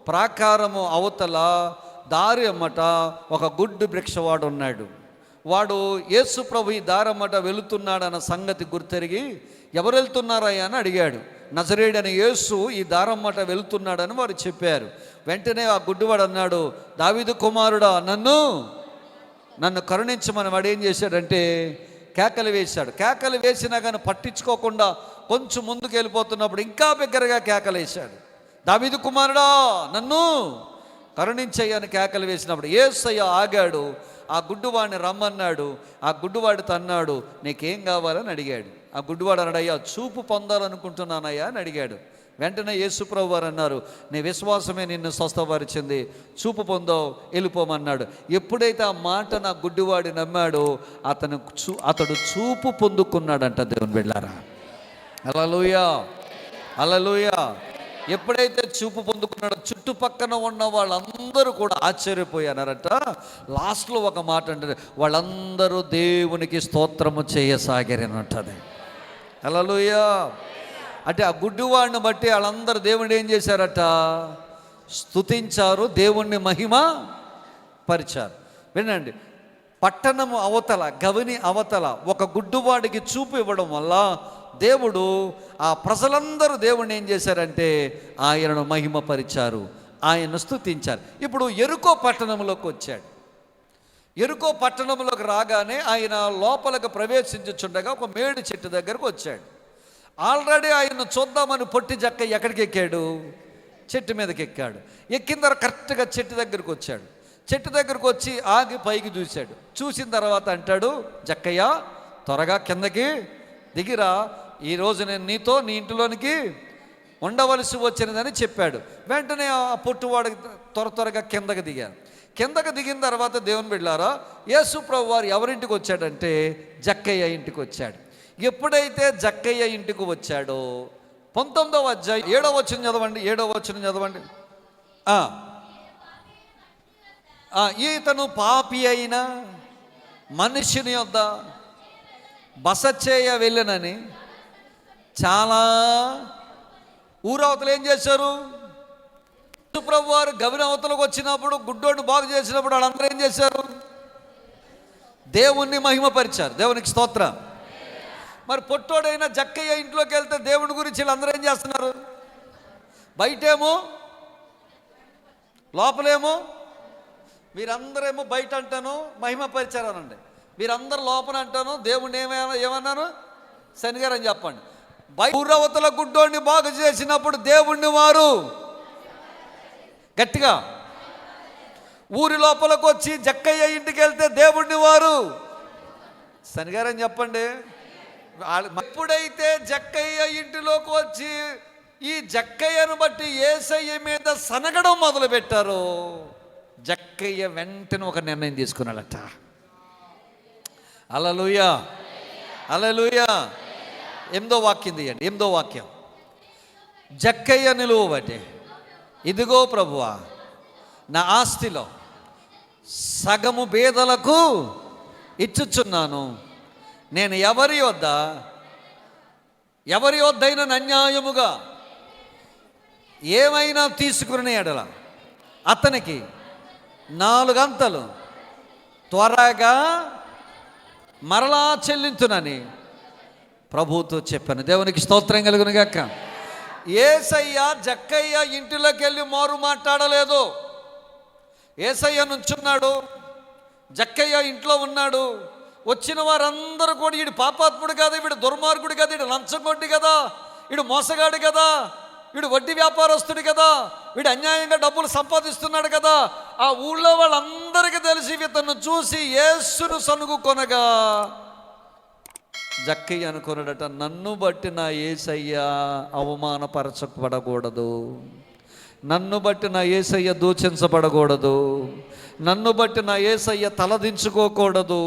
ప్రాకారము అవతల దారి అమ్మట ఒక గుడ్డు భిక్షవాడు ఉన్నాడు. వాడు యేసు ప్రభు ఈ దారమ్మట వెళుతున్నాడన్న సంగతి గుర్తెరిగి, ఎవరు వెళ్తున్నారయ్యా అని అడిగాడు. నజరేయుడైన యేసు ఈ దారమ్మట వెళుతున్నాడని వారు చెప్పారు. వెంటనే ఆ గుడ్డివాడు అన్నాడు, దావీదు కుమారుడా, నన్ను కరుణించమని. వాడు ఏం చేశాడంటే కేకలు వేశాడు. కేకలు వేసినా కానీ పట్టించుకోకుండా కొంచెం ముందుకు వెళ్ళిపోతున్నప్పుడు ఇంకా బిగ్గరగా కేకలు వేశాడు, దావీదు కుమారుడా నన్ను కరుణించయ్యని కేకలు వేసినప్పుడు యేసయ్య ఆగాడు. ఆ గుడ్డువాడిని రమ్మన్నాడు. ఆ గుడ్డువాడు తన్నాడు. నీకేం కావాలని అడిగాడు. ఆ గుడ్డువాడు అన్నాడు, అయ్యా చూపు పొందాలనుకుంటున్నానయ్యా అని అడిగాడు. వెంటనే యేసుప్రభు వారు అన్నారు, నీ విశ్వాసమే నిన్ను స్వస్థపరిచింది, చూపు పొందావు, వెళ్ళిపోమన్నాడు. ఎప్పుడైతే ఆ మాట నా గుడ్డివాడి నమ్మాడో అతడు చూపు పొందుకున్నాడంట. దేవుని బిడ్డలారా, హల్లెలూయా, హల్లెలూయా. ఎప్పుడైతే చూపు పొందుకున్నాడో చుట్టుపక్కన ఉన్న వాళ్ళందరూ కూడా ఆశ్చర్యపోయారట. లాస్ట్లో ఒక మాట అంటే, వాళ్ళందరూ దేవునికి స్తోత్రము చేయసాగారనంటది. హల్లెలూయా. అంటే ఆ గుడ్డివాడిని బట్టి వాళ్ళందరూ దేవుడిని ఏం చేశారట? స్తుతించారు, దేవుణ్ణి మహిమ పరిచారు. వినండి, పట్టణము అవతల, గవిని అవతల ఒక గుడ్డువాడికి చూపు ఇవ్వడం వల్ల దేవుడు, ఆ ప్రజలందరూ దేవుణ్ణి ఏం చేశారంటే ఆయనను మహిమపరిచారు, ఆయనను స్తుతించారు. ఇప్పుడు యెరికో పట్టణంలోకి వచ్చాడు. యెరికో పట్టణంలోకి రాగానే ఆయన లోపలికి ప్రవేశించుచుండగా ఒక మేడి చెట్టు దగ్గరకు వచ్చాడు. ఆల్రెడీ ఆయన చూద్దామని పొట్టి జక్కయ్య ఎక్కడికి ఎక్కాడు? చెట్టు మీదకి ఎక్కాడు. ఎక్కిన తర్వాత కరెక్ట్గా చెట్టు దగ్గరకు వచ్చాడు. చెట్టు దగ్గరకు వచ్చి ఆగి పైకి చూశాడు. చూసిన తర్వాత అంటాడు, జక్కయ్య త్వరగా కిందకి దిగిరా, ఈరోజు నేను నీతో నీ ఇంటిలోనికి ఉండవలసి వచ్చినదని చెప్పాడు. వెంటనే ఆ పొట్టువాడికి త్వరగా కిందకి దిగారు. కిందకి దిగిన తర్వాత దేవుని బిడ్డలారా, యేసు ప్రభు వారు ఎవరింటికి వచ్చాడంటే జక్కయ్య ఇంటికి వచ్చాడు. ఎప్పుడైతే జక్కయ్య ఇంటికి వచ్చాడో 19వ అధ్యాయం 7వ వచనం చదవండి. 7వ వచనం చదవండి. ఈతను పాపి అయిన మనుషుని యొద్ద బస చేయ వెళ్ళనని చాలా ఊరవతలు ఏం చేశారు? ప్రభు వారు గవిని అవతలకు వచ్చినప్పుడు, గుడ్డోడిని బాగు చేసినప్పుడు వాళ్ళందరూ ఏం చేశారు? దేవుణ్ణి మహిమపరిచారు. దేవునికి స్తోత్రం. మరి పొట్టోడైన జక్కయ్య ఇంట్లోకి వెళ్తే దేవుని గురించి వీళ్ళందరూ ఏం చేస్తున్నారు? బయటేమో, లోపలేమో. వీరందరేమో బయట అంటాను మహిమపరిచారు అనండి, వీరందరూ లోపల అంటాను దేవుణ్ణి ఏమన్నాను? శనిగారు అని చెప్పండి. ఊరవతల గుడ్డోడిని బాగు చేసినప్పుడు దేవుణ్ణి వారు గట్టిగా, ఊరి లోపలికి వచ్చి జక్కయ్య ఇంటికి వెళ్తే దేవుణ్ణి వారు శనిగారని చెప్పండి. ఎప్పుడైతే జక్కయ్య ఇంటిలోకి వచ్చి ఈ జక్కయ్యను బట్టి యేసయ్య మీద సనగడం మొదలు పెట్టారు, జక్కయ్య వెంటనే ఒక నిర్ణయం తీసుకున్నాడట. హల్లెలూయా, హల్లెలూయా. 8వ వాక్యం తీయండి. 8వ వాక్యం. జక్కయ్య నిలువబట్టి, ఇదిగో ప్రభువా, నా ఆస్తిలో సగము బేదలకు ఇచ్చుచున్నాను. నేను ఎవరి వద్దైనా అన్యాయముగా ఏమైనా తీసుకునే ఎడల అతనికి 4 అంతలు త్వరగా మరలా చెల్లించునని ప్రభువుతో చెప్పాను. దేవునికి స్తోత్రం కలుగును గాక. యేసయ్య జక్కయ్య ఇంటిలోకి వెళ్ళి మారు మాట్లాడలేదు. యేసయ్య నుంచున్నాడు, జక్కయ్య ఇంట్లో ఉన్నాడు. వచ్చిన వారందరూ కూడా వీడు పాపాత్ముడు కదా, వీడు దుర్మార్గుడు కదా, వీడు లంచగొడ్డి కదా, వీడు మోసగాడు కదా, వీడు వడ్డీ వ్యాపారస్తుడు కదా, వీడు అన్యాయంగా డబ్బులు సంపాదిస్తున్నాడు కదా. ఆ ఊళ్ళో వాళ్ళందరికీ తెలిసి ఇతను చూసి యేసును సనుగుకొనగా జక్కయ్య అనుకున్నాడట, నన్ను బట్టి నా యేసయ్య అవమానపరచబడకూడదు, నన్ను బట్టి నా యేసయ్య దూషించబడకూడదు, నన్ను బట్టి నా యేసయ్య తలదించుకోకూడదు,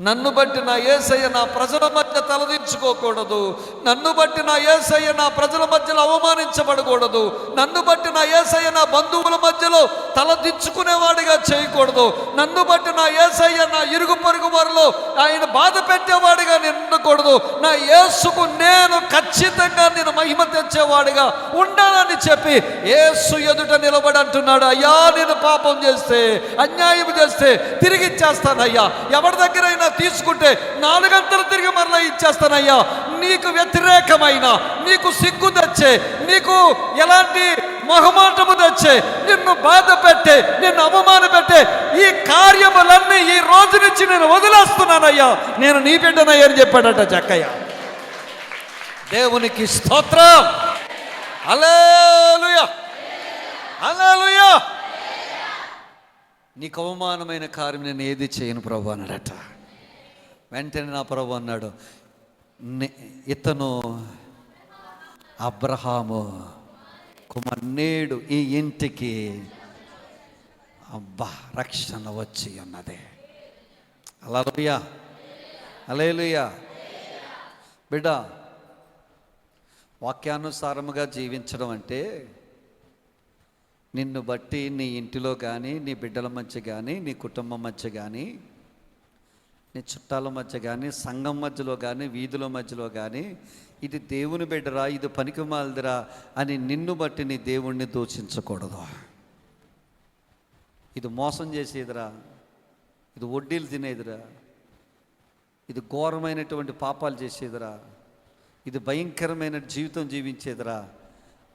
నన్ను బట్టి నా యేసయ్య నా ప్రజల మధ్య తలదించుకోకూడదు, నన్ను బట్టి నా యేసయ్య నా ప్రజల మధ్యలో అవమానించబడకూడదు, నన్ను బట్టి నా యేసయ్య నా బంధువుల మధ్యలో తలదించుకునేవాడిగా చేయకూడదు, నన్ను బట్టి నా యేసయ్య నా ఇరుగు పొరుగు వారిలో ఆయన బాధ పెట్టేవాడిగా నిండకూడదు, నా యేసుకు నేను ఖచ్చితంగా నేను మహిమ తెచ్చేవాడిగా ఉండాలని చెప్పి యేసు ఎదుట నిలబడి అంటున్నాడు, అయ్యా నేను పాపం చేస్తే, అన్యాయం చేస్తే తిరిగి ఇచ్చేస్తానయ్యా, ఎవరి దగ్గరైనా తీసుకుంటే 4 అంతలు తిరిగి మరలా ఇచ్చేస్తానయ్యా, నీకు వ్యతిరేకమైన, నీకు సిగ్గు తెచ్చే, నీకు ఎలాంటి మొహమాటము తెచ్చే, నిన్ను బాధ పెట్టే, నిన్ను అవమాన పెట్టే ఈ కార్యములన్నీ ఈ రోజు నుంచి నేను వదిలేస్తున్నానయ్యా, నేను నీ బిడ్డనయ్యా అని చెప్పాడట జక్కయ్య. దేవునికి స్తోత్రం. హల్లెలూయా, హల్లెలూయా. నీకు అవమానమైన కార్యం నేను ఏది చేయను ప్రభు అన్నాడట. వెంటనే నా ప్రభు అన్నాడు, ఇతను అబ్రహాము కుమారుడు, ఈ ఇంటికి అబ్బా రక్షణ వచ్చి ఉన్నది. హల్లెలూయా, హల్లెలూయా. బిడ్డ, వాక్యానుసారముగా జీవించడం అంటే నిన్ను బట్టి నీ ఇంటిలో కానీ, నీ బిడ్డల మధ్య కానీ, నీ కుటుంబం మధ్య కానీ, నీ చుట్టాల మధ్య కానీ, సంఘం మధ్యలో కానీ, వీధుల మధ్యలో కానీ, ఇది దేవుని బిడ్డరా, ఇది పనికిమాలిదిరా అని నిన్ను బట్టి నీ దేవుణ్ణి దూషించకూడదు. ఇది మోసం చేసేదిరా, ఇది వడ్డీలు తినేదిరా, ఇది ఘోరమైనటువంటి పాపాలు చేసేదిరా, ఇది భయంకరమైన జీవితం జీవించేదిరా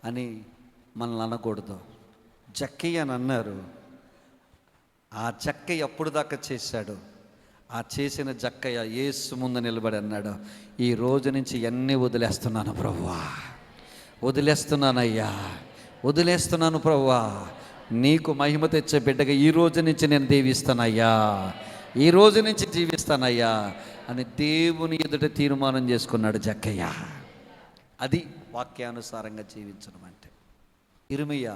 అని మనల్ని అనకూడదు. జక్కయ్య అని అన్నారు. ఆ జక్కయ్య అప్పుడు దాకా చేశాడు. ఆ చేసిన జక్కయ్య యేసు ముందు నిలబడి అన్నాడు, ఈ రోజు నుంచి ఇవన్నీ వదిలేస్తున్నాను ప్రభువా, వదిలేస్తున్నానయ్యా, వదిలేస్తున్నాను ప్రభువా, నీకు మహిమ తెచ్చే బిడ్డగా ఈ రోజు నుంచి నేను దీవిస్తానయ్యా, ఈ రోజు నుంచి జీవిస్తానయ్యా అని దేవుని ఎదుట తీర్మానం చేసుకున్నాడు జక్కయ్య. అది వాక్యానుసారంగా జీవించడం అంటే. ఇర్మీయా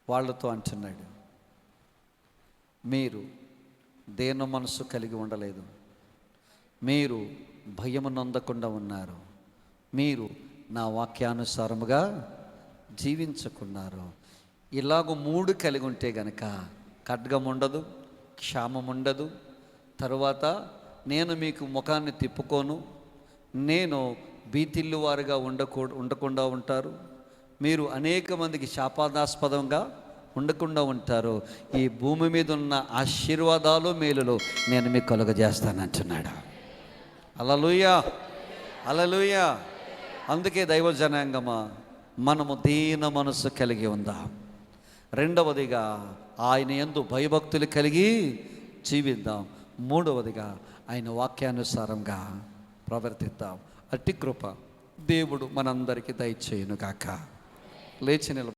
వాళ్ళతో అంటున్నాడు, మీరు దేన మనసు కలిగి ఉండలేదు, మీరు భయము నొందకుండా ఉన్నారు, మీరు నా వాక్యానుసారముగా జీవించుకున్నారు. ఇలాగ 3 కలిగి ఉంటే గనక ఖడ్గం ఉండదు, క్షామం ఉండదు, తరువాత నేను మీకు ముఖాన్ని తిప్పుకోను, నేను భీతిల్లు వారుగా ఉండకుండా ఉంటారు, మీరు అనేక మందికి శాపాదాస్పదంగా ఉండకుండా ఉంటారు, ఈ భూమి మీద ఉన్న ఆశీర్వాదాలు మేలులు నేను మీకు కలుగజేస్తానంటున్నాడు. హల్లెలూయా, హల్లెలూయా. అందుకే దైవ జనాంగమా, మనము దీన మనసు కలిగి ఉందాం. రెండవదిగా ఆయన యందు భయభక్తులు కలిగి జీవిద్దాం. మూడవదిగా ఆయన వాక్యానుసారంగా ప్రవర్తిద్దాం. అట్టి కృప దేవుడు మనందరికీ దయచేయును గాక. లేచి నిలబడి